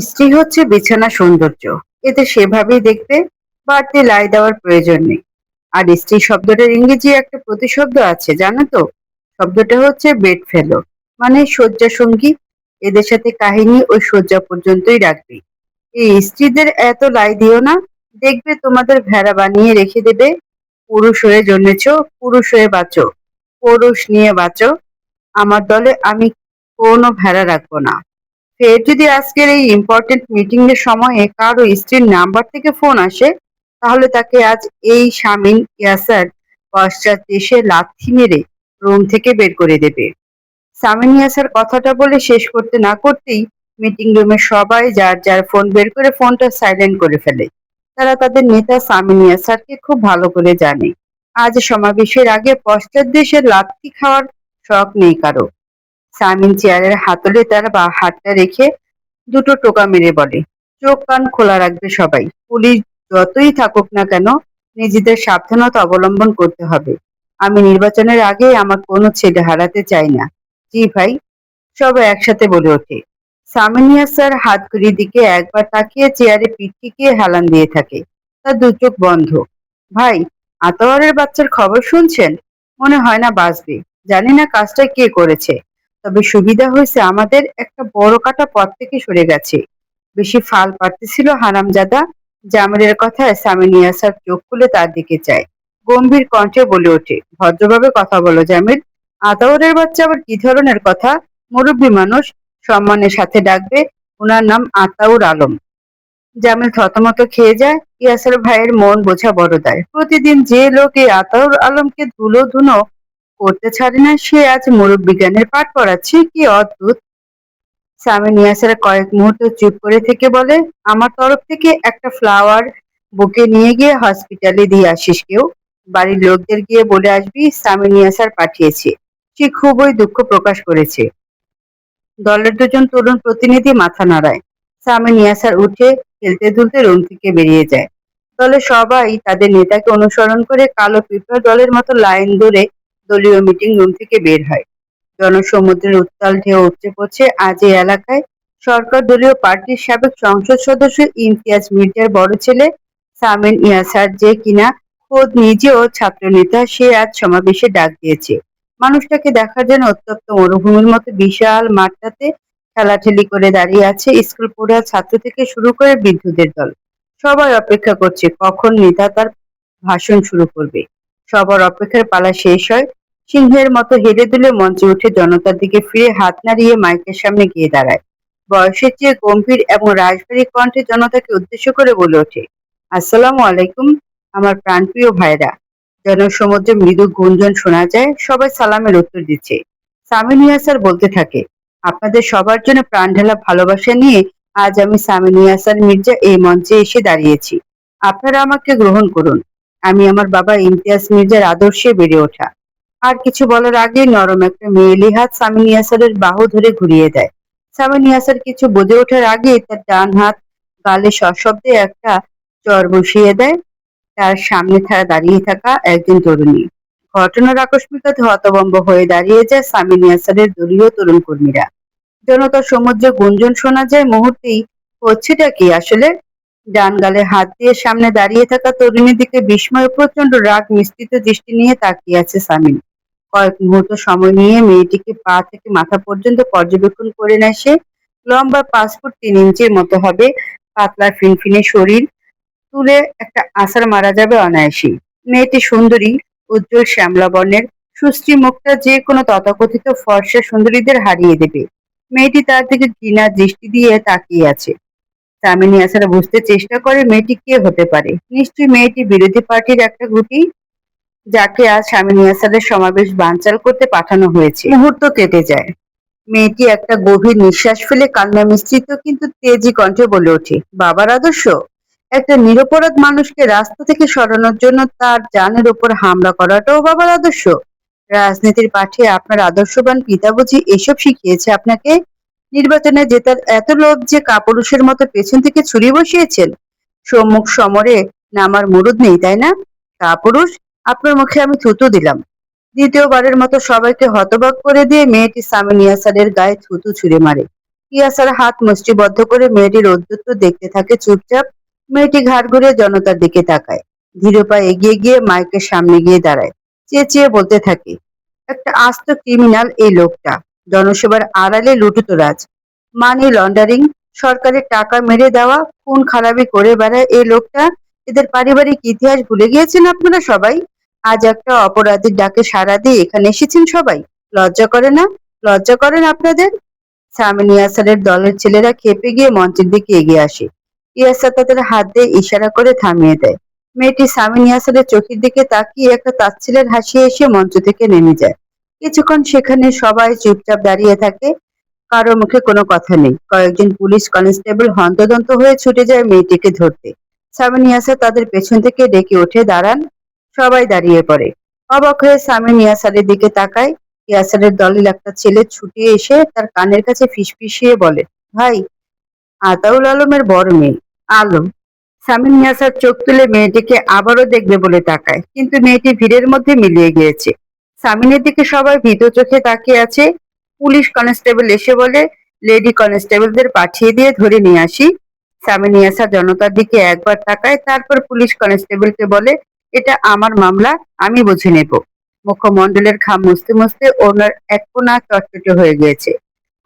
স্ত্রী হচ্ছে বিছানা সৌন্দর্য। এতে সেভাবেই দেখবে, বাড়তি লাই দেওয়ার প্রয়োজন নেই। আর স্ত্রী শব্দটার ইংরেজি একটা প্রতিশব্দ আছে, জানো তো? শব্দটা হচ্ছে বেড ফেলো, মানে শয্যা সঙ্গী। এদের সাথে কাহিনী ওই শয্যা পর্যন্তই রাখবি। এই স্ত্রীদের এত লাই দিও না, দেখবে তোমাদের ভেড়া বানিয়ে রেখে দেবে। পুরুষ হয়ে জন্মেছ, পুরুষ হয়ে বাঁচো, পুরুষ নিয়ে বাঁচো। আমার দলে আমি কোনো ভেড়া রাখবো না। ফের যদি আজকের এই ইম্পর্টেন্ট মিটিং এর সময়ে কারো স্ত্রীর নাম্বার থেকে ফোন আসে, তাহলে তাকে আজ এই শামীম ইয়াসার পশ্চাৎ দেশে লাথি মেরে রুম থেকে বের করে দেবে। শামীম ইয়াসার কথাটা বলে শেষ করতে না করতেই মিটিং রুমে সবাই যার যার ফোন বের করে ফোনটা সাইলেন্ট করে ফেলে। তারা তাদের নেতা শামীম ইয়াসারকে খুব ভালো করে জানে। আজ সমাবেশের আগে পশ্চাৎ দেশের লাথি খাওয়ার শখ নেই কারো। শামীম চেয়ারের হাতলে তার বা হাতটা রেখে দুটো টোকা মেরে বলে, চোখ কান খোলা রাখবে সবাই। পুলিশ যতই থাকুক না কেন, নিজেদের সাবধানতা অবলম্বন করতে হবে। আমি নির্বাচনের আগে আমার কোনো ছেলে হারাতে চাই না। জি ভাই, সবাই একসাথে বলে ওঠে। সামিনিয়া স্যার হাতঘড়ির দিকে একবার তাকিয়ে চেয়ারে পিঠ টিকিয়ে হেলান দিয়ে থাকে। তার দু চোখ বন্ধ। ভাই, আতোয়ারের বাচ্চার খবর শুনছেন? মনে হয় না বাঁচবে। জানি না কাজটা কে করেছে, তবে সুবিধা হয়েছে আমাদের, একটা বড় কাটা পথ থেকে সরে গেছে। বেশি ফাল পারতেছিল হারামজাদা। জামিলের কথায় সামিনিয়া স্যার চোখ খুলে তার দিকে চায়। গম্ভীর কণ্ঠে বলে ওঠে, ভদ্রভাবে কথা বলো জামিল। আতাউরের বাচ্চা আবার কি ধরনের কথা? মুরব্বী মানুষ, সম্মানের সাথে ডাকবে। ওনার নাম আতাউর আলম। জামিল থতমত খেয়ে যায়। ইয়াসের ভাইয়ের মন বোঝা বড় দায়। প্রতিদিন যে লোক এই আতাউর আলমকে ধুলো ধুনো করতে ছাড়ে না, সে আজ মুরব্বি জ্ঞানের পাঠ পড়াচ্ছে, কি অদ্ভুত। সামিন ইয়াসের কয়েক মুহূর্ত চুপ করে থেকে বলে, আমার তরফ থেকে একটা ফ্লাওয়ার বুকে নিয়ে গিয়ে হসপিটালে দিয়ে আসিস কেউ। বাড়ির লোকদের গিয়ে বলে আসবি সামিন ইয়াসার পাঠিয়েছে। সে খুবই দুঃখ প্রকাশ করেছে। দলের দুজন তরুণ প্রতিনিধি মাথা নাড়ায়। সামিন ইয়াসার উঠে খেলতে দুলতে রুম থেকে বেরিয়ে যায়। দলের সবাই তাদের নেতাকে অনুসরণ করে কালো পিঁপড়া দলের মতো লাইন ধরে দলীয় মিটিং রুম থেকে বের হয়। জনসমুদ্রের উত্তাল ঢেউ উপচে পড়ছে আজ এই এলাকায়। সরকার দলীয় পার্টির সাবেক সংসদ সদস্য ইমতিয়াজ মির্জার বড় ছেলে সামিন ইয়াসার, যে কিনা খোদ নিজেও ছাত্রনেতা, সে আজ সমাবেশে ডাক দিয়েছে। মানুষটাকে দেখার জন্য উত্তপ্ত মরুভূমির মতো বিশাল মাঠটাতে ঠেলাঠেলি করে দাঁড়িয়ে আছে স্কুল পড়ুয়া ছাত্র থেকে শুরু করে বৃদ্ধদের দল। সবাই অপেক্ষা করছে কখন নেতা তার ভাষণ শুরু করবে। সবার অপেক্ষার পালা শেষ হয়। সিংহের মতো হেলে দুলে মঞ্চে উঠে জনতার দিকে ফিরে হাত নাড়িয়ে মাইকের সামনে গিয়ে দাঁড়ায়। বয়সের চেয়ে গম্ভীর এবং রাশভারী কণ্ঠে জনতাকে উদ্দেশ্য করে বলে ওঠে, আসসালামু আলাইকুম আমার প্রাণপ্রিয় ভাইরা। জনসমুদ্রে মৃদু গুঞ্জন শোনা যায়, সবাই সালামের উত্তর দিচ্ছে। সামিন ইয়াসার বলতে থাকে, আপনাদের সবার জন্য প্রাণ ঢালা ভালোবাসা নিয়ে আজ আমি সামিন ইয়াসার মির্জা এই মঞ্চে এসে দাঁড়িয়েছি। আপনারা আমাকে গ্রহণ করুন। আমি আমার বাবা ইমতিয়াজ মির্জার আদর্শে বেড়ে ওঠা। আর কিছু বলার আগে নরম একটা মেয়েলি হাত সামিন ইয়াসারের বাহু ধরে ঘুরিয়ে দেয়। সামিন ইয়াসার কিছু বুঝে ওঠার আগে তার ডান হাত গালে সশব্দে একটা চর বসিয়ে দেয়। তার সামনে দাঁড়িয়ে থাকা একজন তরুণী। ঘটনার আকস্মিকতায় হতভম্ব হয়ে দাঁড়িয়ে যায় সামিন ইয়াসারের দলীয় তরুণ কর্মীরা। জনতার সমুদ্রে গুঞ্জন শোনা যায় মুহূর্তেই, হচ্ছেটা কি আসলে? ডান গালে হাত দিয়ে সামনে দাঁড়িয়ে থাকা তরুণীর দিকে বিস্ময় ও প্রচন্ড রাগ মিশ্রিত দৃষ্টি নিয়ে তাকিয়ে আছে সামিন। কয়েক মুহূর্ত সময় নিয়ে মেয়েটিকে পা থেকে মাথা পর্যন্ত পর্যবেক্ষণ করে নেয় সে। লম্বা 5 ফুট 3 ইঞ্চির মতো হবে, পাতলা ফিনফিনে শরীর, চুলে একটা আছাড় মারা যাবে অনায়াসেই। মেয়েটি সুন্দরী, উজ্জ্বল শ্যামলা বর্ণের। সুশ্রী মুখটা যে কোনো তথাকথিত ফর্সা সুন্দরীদের হারিয়ে দেবে। মেয়েটি তার দিকে ঘৃণার দৃষ্টি দিয়ে তাকিয়ে আছে। সামিনী আসারা বুঝতে চেষ্টা করে মেয়েটি কে হতে পারে। নিশ্চয়ই মেয়েটি বিরোধী পার্টির একটা গুটি, যাকে আজ সামিনী আসাদের সমাবেশ বানচাল করতে পাঠানো হয়েছে। মুহূর্ত কেটে যায়। মেয়েটি একটা গভীর নিঃশ্বাস ফেলে কান্না মিশ্রিত কিন্তু তেজি কণ্ঠে বলে ওঠে, বাবার আদর্শ? একটা নিরপরাধ মানুষকে রাস্তা থেকে সরানোর জন্য তার জানের উপর হামলা করাটাও বাবার আদর্শ? রাজনীতির পাঠে আপনার আদর্শবান পিতা বুঝি এসব শিখিয়েছে আপনাকে? নির্বাচনে জেতার এত লোভ যে কাপুরুষের মতো পেছন থেকে ছুরি বসিয়েছেন? সম্মুখ সমরে নামার মুরুদ নেই, তাই না? কাপুরুষ, আপনার মুখে আমি থুতু দিলাম। দ্বিতীয়বারের মতো সবাইকে হতবাক করে দিয়ে মেয়েটি সামিন ইয়াসারের গায়ে থুতু ছুঁড়ে মারে। ইয়াসার হাত মুষ্টিবদ্ধ করে মেয়েটির ঔদ্ধত্য দেখতে থাকে চুপচাপ। মেয়েটি ঘাড় ঘুরে জনতার দিকে তাকায়, ধীরে পায়ে এগিয়ে গিয়ে মাইকের সামনে গিয়ে দাঁড়ায়, চেঁচিয়ে বলতে থাকে, একটা আস্ত ক্রিমিনাল এই লোকটা, জনসেবার আড়ালে লুটতরাজ, মানি লন্ডারিং, সরকারের টাকা মেরে দেওয়া, খুন খারাপি করে বেড়ায় এই লোকটা। এদের পারিবারিক ইতিহাস ভুলে গিয়েছেন আপনারা সবাই? আজ একটা অপরাধীর ডাকে সাড়া দিয়ে এখানে এসেছেন সবাই। লজ্জা করে না? লজ্জা করেন আপনাদের? সামিন ইয়াসারের দলের ছেলেরা খেপে গিয়ে মঞ্চের দিকে এগিয়ে আসে। ইয়াসার তাদের হাত দিয়ে ইশারা করে থামিয়ে দেয়। মেয়েটি সামিন ইয়াসারের চোখের দিকে তাকিয়ে একটা তাচ্ছিলের হাসি এসে মঞ্চ থেকে নেমে যায়। কিছুক্ষণ সেখানে সবাই চুপচাপ দাঁড়িয়ে থাকে, কারো মুখে কোনো কথা নেই। কয়েকজন পুলিশ কনস্টেবল হন্তদন্ত হয়ে ছুটে যায় মেয়েটিকে ধরতে। সামিন ইয়াসার তাদের পেছন থেকে ডেকে উঠে দাঁড়ান। সবাই দাঁড়িয়ে পড়ে, অবাক হয়ে সামিন ইয়াসারের দিকে তাকায়। ইয়াসারের দলের একটা ছেলে ছুটে এসে তার কানের কাছে ফিসফিসিয়ে বলে, ভাই, আতাউল আলমের বড় মেয়ে আলো। সামিন ইয়াসার চোখ তুলে মেয়েটিকে আবারও দেখবে বলে তাকায়, কিন্তু মেয়েটি ভিড়ের মধ্যে মিলিয়ে গিয়েছে। সামিনের দিকে সবাই ভীত চোখে তাকিয়ে আছে। পুলিশ কনস্টেবল এসে বলে, লেডি কনস্টেবলদের পাঠিয়ে দিয়ে ধরে নিয়ে আসি। সামিন ইয়াসার জনতার দিকে একবার তাকায়, তারপর পুলিশ কনস্টেবলকে বলে, এটা আমার মামলা, আমি বুঝে নেব। মুখমণ্ডলের ঘাম মুছতে মুছতে ওনার এক কোণা চটচটে হয়ে গিয়েছে।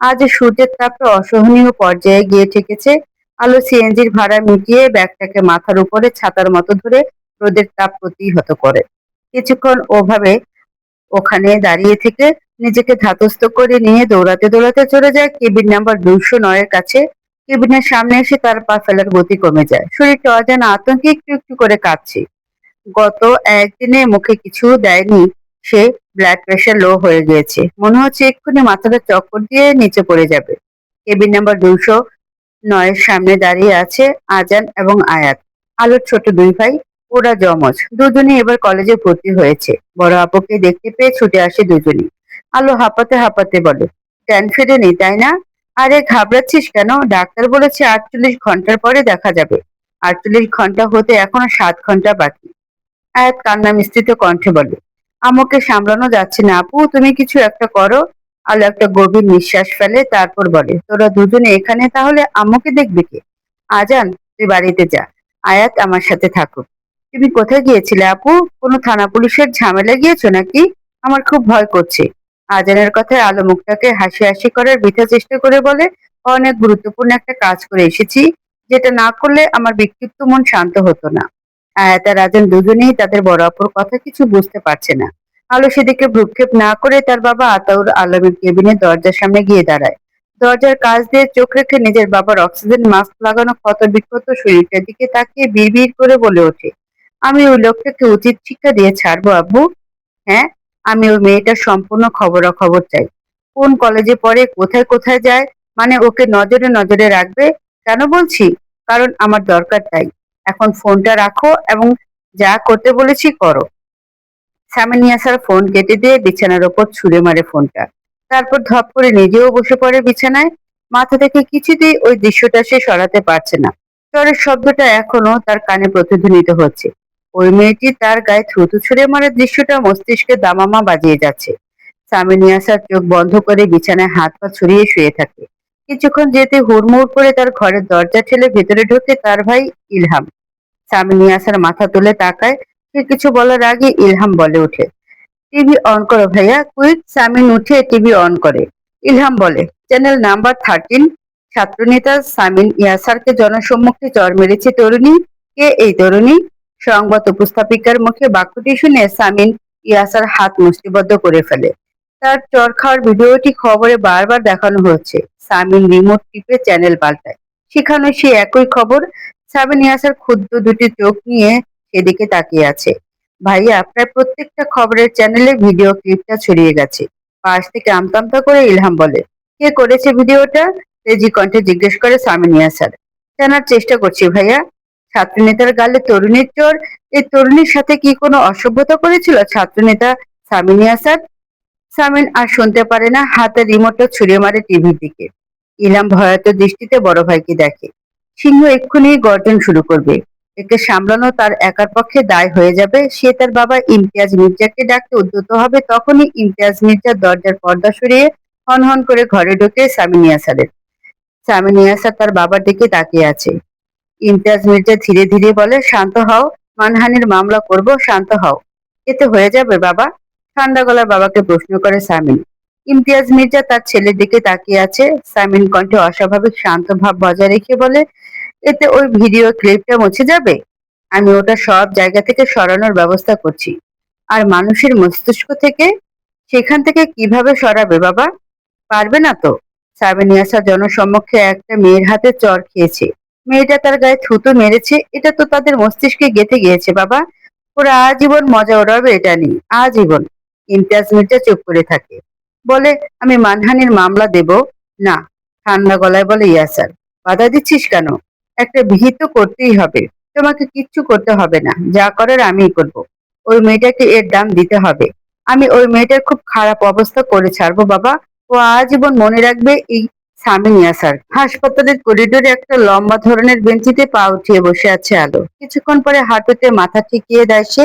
আজ সূর্যের তাপটা অসহনীয় পর্যায়ে গিয়ে ঠেকেছে। আলো সিএনজির ভাড়া মিটিয়ে ব্যাগটাকে মাথার উপরে ছাতার মতো ধরে রোদের তাপ প্রতিহত করে। কিছুক্ষণ ওভাবে ওখানে দাঁড়িয়ে থেকে নিজেকে ধাতস্থ করে নিয়ে দৌড়াতে দৌড়াতে চলে যায় কেবিন নাম্বার 209 এর কাছে। কেবিনের সামনে এসে তার পা ফেলার গতি কমে যায়, শরীরটা অজানা আতঙ্কে একটু একটু করে কাঁপছে। গত একদিনে মুখে কিছু দেয়নি সে। ব্লাড প্রেশার লো হয়ে গিয়েছে, মনে হচ্ছে এক্ষুনি মাথাটা চক্কর দিয়ে নিচে পড়ে যাবে। কেবিন নাম্বার 209 এর সামনে দাঁড়িয়ে আছে আজান এবং আয়াত, আলোর ছোট দুই ভাই। ওরা জমজ, দুজনেই এবার কলেজে ভর্তি হয়েছে। বড় আপুকে দেখতে পেয়ে ছুটে আসে দুজনেই। আলো হাঁপাতে হাঁপাতে বলে, জ্ঞান ফেরেনি তাই না? আরে ঘাবড়াচ্ছিস কেন? ডাক্তার বলেছে 48 ঘন্টার পরে দেখা যাবে। 48 ঘন্টা হতে এখনো 7 ঘন্টা বাকি। আয়াত কান্না মিশ্রিত কণ্ঠে বলে, আমাকে সামলানো যাচ্ছে না আপু, তুমি কিছু একটা করো। আলো একটা গভীর নিঃশ্বাস ফেলে, তারপর বলে, তোরা দুজনে এখানে, তাহলে আম্মুকে দেখবে কে? আজান, তুই বাড়িতে যা, আয়াত আমার সাথে থাকো। তুমি কোথায় গিয়েছিলে আপু? কোনো থানা পুলিশের ঝামেলা গিয়েছো নাকি? আমার খুব ভয় করছে। আজানের কথায় আলো মুখটাকে হাসি হাসি করার বৃথা চেষ্টা করে বলে, অনেক গুরুত্বপূর্ণ একটা কাজ করে এসেছি, যেটা না করলে আমার বিক্ষিপ্ত মন শান্ত হতো না। আয়াত আর আজান দুজনেই তাদের বড় আপুর কথা কিছু বুঝতে পারছে না। আলো সেদিকে ভ্রুক্ষেপ না করে তার বাবা আতাউর আলমের কেবিনের দরজার সামনে গিয়ে দাঁড়ায়। দরজার কাছ দিয়ে চোখ রেখে নিজের বাবার অক্সিজেন মাস্ক লাগানো ক্ষত বিক্ষত শরীরটার দিকে তাকিয়ে বিড়বিড় করে বলে ওঠে, আমি ওই লোকটাকে উচিত শিক্ষা দিয়ে ছাড়বো আব্বু। হ্যাঁ, আমি ওই মেয়েটার সম্পূর্ণ খবরাখবর চাই। কোন কলেজে পড়ে, কোথায় কোথায় যায়, মানে ওকে নজরে নজরে রাখবে। কেন বলছি? কারণ আমার দরকার তাই। এখন ফোনটা রাখো এবং যা করতে বলেছি করো। সামিন ইয়াসার ফোন কেটে দিয়ে বিছানার ওপর ছুঁড়ে মারে ফোনটা। তারপর ধপ করে নিজেও বসে পড়ে বিছানায়। মাথা থেকে কিছুতেই ওই দৃশ্যটা সে সরাতে পারছে না। চরের শব্দটা এখনো তার কানে প্রতিধ্বনিত হচ্ছে। ওই মেয়েটি তার গায়ে থুতু ছুঁড়ে মারার দৃশ্যটা মস্তিষ্কে দামামা বাজিয়ে যাচ্ছে। সামিন ইয়াসার চোখ বন্ধ করে বিছানায় হাত পা ছড়িয়ে শুয়ে থাকে। কিছুক্ষণ যেতে হুড়মুড় করে তার ঘরের দরজা ঠেলে ভেতরে ঢোকে তার ভাই ইলহাম। সামিন ইয়াসার মাথা তুলে তাকায়। সে কিছু বলার আগে ইলহাম বলে ওঠে, টিভি অন করো ভাইয়া, কুইক। সামিন উঠে টিভি অন করে। ইলহাম বলে, চ্যানেল নাম্বার 13। ছাত্রনেতা সামিন ইয়াসারকে জনসম্মুখে চর মেরেছে তরুণী। কে এই তরুণী? সংবাদ উপস্থাপিকার মুখে বাক্যটি শুনে সামিন ইয়াসার হাত মুষ্টিবদ্ধ করে ফেলে। তার চর খাওয়ার ভিডিওটি খবরে বারবার দেখানো হচ্ছে। সামিন রিমোট টিপে চ্যানেল পাল্টায়। সেখানে সে একই খবর। সামিন ইয়াসার ক্ষুদ্র দুটি চোখ নিয়ে সেদিকে তাকিয়ে আছে। ভাইয়া, প্রায় প্রত্যেকটা খবরের চ্যানেলে ভিডিও ক্লিপটা ছড়িয়ে গেছে। পাশ থেকে আমতা আমতা করে ইলহাম বলে, কে করেছে ভিডিওটা? তেজি কণ্ঠে জিজ্ঞেস করে সামিন ইয়াসার। জানার চেষ্টা করছি ভাইয়া। ছাত্রনেতার গালে তরুণীর চোর। এই তরুণীর সাথে কি কোনো অসভ্যতা করেছিল ছাত্রনেতা সামিন ইয়াসার? সামিন আর শুনতে পারে না, হাতের রিমোটটা ছুঁড়ে মারে টিভির দিকে। ইলহাম ভয়ার্ত দৃষ্টিতে বড় ভাইকে দেখে। সিংহ এক্ষুনি গর্জন শুরু করবে। একে সামলানো তার একার পক্ষে দায় হয়ে যাবে। সে তার বাবা ইমতিয়াজ মির্জাকে ডাকতে উদ্যত হবে, তখনই ইমতিয়াজ মির্জা দরজার পর্দা সরিয়ে হন হন করে ঘরে ঢোকে সামিন ইয়াসারের। সামিন ইয়াসার তার বাবার দিকে তাকিয়ে আছে। ইমতিয়াজ মির্জা ধীরে ধীরে বলে, শান্ত হও, মানহানির মামলা করব, শান্ত হও। এতে হয়ে যাবে বাবা? ঠান্ডা গলায় বাবাকে প্রশ্ন করে সামিন। ইমতিয়াজ মির্জা তার ছেলের দিকে তাকিয়ে আছে। সামিন কণ্ঠে অস্বাভাবিক শান্ত ভাব বজায় রেখে বলে, এতে ওই ভিডিও ক্লিপটা মুছে যাবে। আমি ওটা সব জায়গা থেকে সরানোর ব্যবস্থা করছি। আর মানুষের মস্তিষ্ক থেকে? সেখান থেকে কিভাবে সরাবে বাবা? পারবে না তো। সামিন ইয়াসা জনসম্মুখে একটা মেয়ের হাতে চড় খেয়েছে, মেয়েটা তার গায়ে থুতু মেরেছে, এটা তো তাদের মস্তিষ্কে গেঁথে গিয়েছে বাবা। ওরা আজীবন মজা ওড়াবে এটা নিয়ে, আজীবন। ইমতিয়াজ মির্জা চুপ করে থাকে। বলে, আমি মানহানির মামলা দেব না। ঠান্ডা গলায় বলে ইয়াসার। বাধা দিচ্ছিস কেন? একটা বিহিত তো করতেই হবে। তোমাকে কিচ্ছু করতে হবে না, যা করার আমিই করব। ওই মেয়েটাকে এর দাম দিতে হবে। আমি ওই মেয়েটার খুব খারাপ অবস্থা করে ছাড়বো বাবা। ও আজীবন মনে রাখবে এই সামিন ইয়াসার। হাসপাতালের করিডোরে একটা লম্বা ধরনের বেঞ্চিতে পা উঠিয়ে বসে আছে আলো। কিছুক্ষণ পরে হাঁটুতে মাথা ঠেকিয়ে দেয় সে।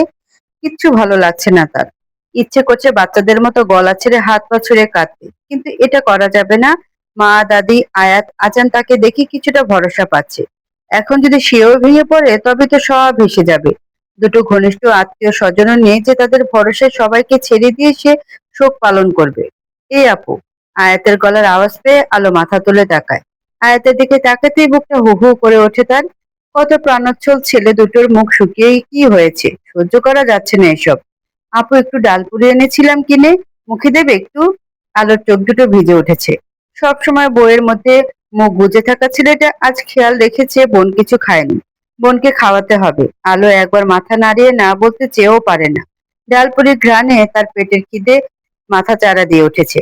কিচ্ছু ভালো লাগছে না তার। ইচ্ছে করছে বাচ্চাদের মতো গলা ছেড়ে হাত পা ছুঁড়ে কাঁদতে, কিন্তু এটা করা যাবে না। মা, দাদি, আয়াত, আজান তাকে দেখে কিছুটা ভরসা পাচ্ছে। এখন যদি সেও ভেঙে পড়ে তবে তো সব ভেসে যাবে। দুটো ঘনিষ্ঠ আত্মীয় স্বজনও নেই যে তাদের ভরসায় সবাইকে ছেড়ে দিয়ে সে শোক পালন করবে। এই আপু। আয়াতের গলার আওয়াজ পেয়ে আলো মাথা তুলে তাকায়। আয়াতের দিকে তাকাতেই বুকটা হু হু করে ওঠে তার। কত প্রাণোচ্ছল ছেলে দুটোর মুখ শুকিয়ে কি হয়েছে? সহ্য করা যাচ্ছে না এসব। আপু, একটু ডালপুরি এনেছিলাম কিনে, মুখে দেবে একটু? আলোর চোখ দুটো ভিজে উঠেছে। সব সময় বইয়ের মধ্যে মুখ গুজে থাকা ছেলেটা আজ খেয়াল রেখেছে বোন কিছু খায়নি। বোনকে খাওয়াতে হবে। আলো একবার মাথা নাড়িয়ে না বলতে চেয়েও পারে না। ডালপুরির ঘ্রাণে তার পেটের খিদে মাথা চারা দিয়ে উঠেছে।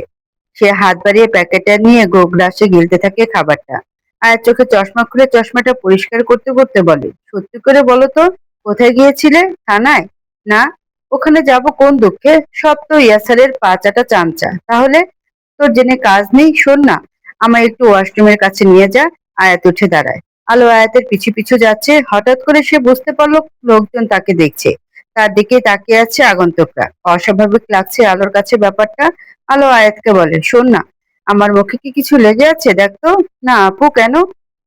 সে হাত বাড়িয়ে প্যাকেটটা নিয়ে গ্রাসে গিলতে থাকে খাবারটা। আর চোখে চশমা খুলে চশমাটা পরিষ্কার করতে করতে বলে, সত্যি করে বলো তো, কোথায় গিয়েছিলে? থানায়? না। ওখানে যাব কোন দুঃখে? সব তো ইয়াসারের পা চাটা চামচা। তাহলে? তোর জেনে কাজ নেই, শোন না, আমায় একটু ওয়াশরুমের কাছে নিয়ে যা। আয়াত উঠে দাঁড়ায়। আলো আয়াতের পিছু পিছু যাচ্ছে। হঠাৎ করে সে বুঝতে পারলো লোকজন তাকে দেখছে। তার দিকে তাকিয়ে আছে আগন্তুকরা। অস্বাভাবিক লাগছে আলোর কাছে ব্যাপারটা। আলো আয়াতকে বলে, শোন না, আমার মুখে কি কিছু লেগে আছে দেখ তো। না আপু, কেন?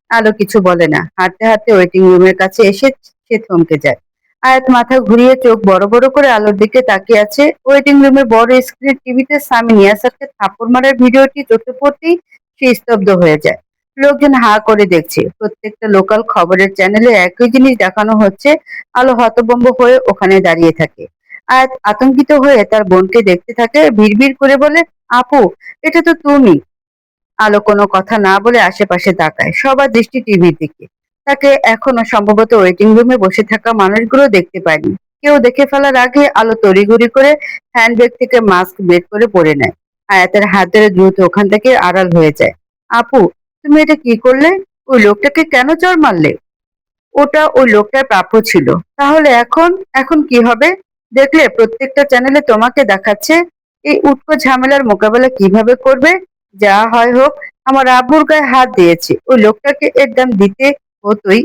আলো কিছু বলে না। হাঁটতে হাঁটতে ওয়েটিং রুমের কাছে এসে সে থমকে যায়। আয়াত মাথা ঘুরিয়ে চোখ বড় বড় করে আলোর দিকে তাকিয়ে আছে। ওয়েটিং রুমের বড় স্ক্রিনের টিভিতে সামি নিয়াসারকে থাপ্পড় মারার ভিডিওটি চোখে পড়তেই সে স্তব্ধ হয়ে যায়। লোকজন হা করে দেখছে। প্রত্যেকটা লোকাল খবরের চ্যানেলে একই জিনিস দেখানো হচ্ছে। আলো হতভম্ব হয়ে ওখানে দাঁড়িয়ে থাকে। আয়াত আতঙ্কিত হয়ে তার বোনকে দেখতে থাকে, ভিড় করে বলে, আপু, এটা তো তুমি। আলো কোনো কথা না বলে আশেপাশে তাকায়। সবার দৃষ্টি টিভির দিকে। তাকে এখনো সম্ভবত ওয়েটিং রুমে বসে থাকা মানুষগুলো দেখতে পায়নি। কেউ দেখে ফেলার আগে আলো তড়িঘড়ি করে হ্যান্ডব্যাগ থেকে মাস্ক বের করে পরে নেয়। আয়াতের হাত ধরে দ্রুত ওখান থেকে আড়াল হয়ে যায়। আপু, তুমি এটা কি করলে? ওই লোকটাকে কেন চড় মারলে? ওটা ওই লোকটার প্রাপ্য ছিল। তাহলে এখন? এখন কি হবে? দেখলে প্রত্যেকটা চ্যানেলে তোমাকে দেখাচ্ছে। এই উটকো ঝামেলার মোকাবেলা কিভাবে করবে? যা হয় হোক, আমার আব্বুর গায়ে হাত দিয়েছে, ওই লোকটাকে এর দাম দিতে হতোই।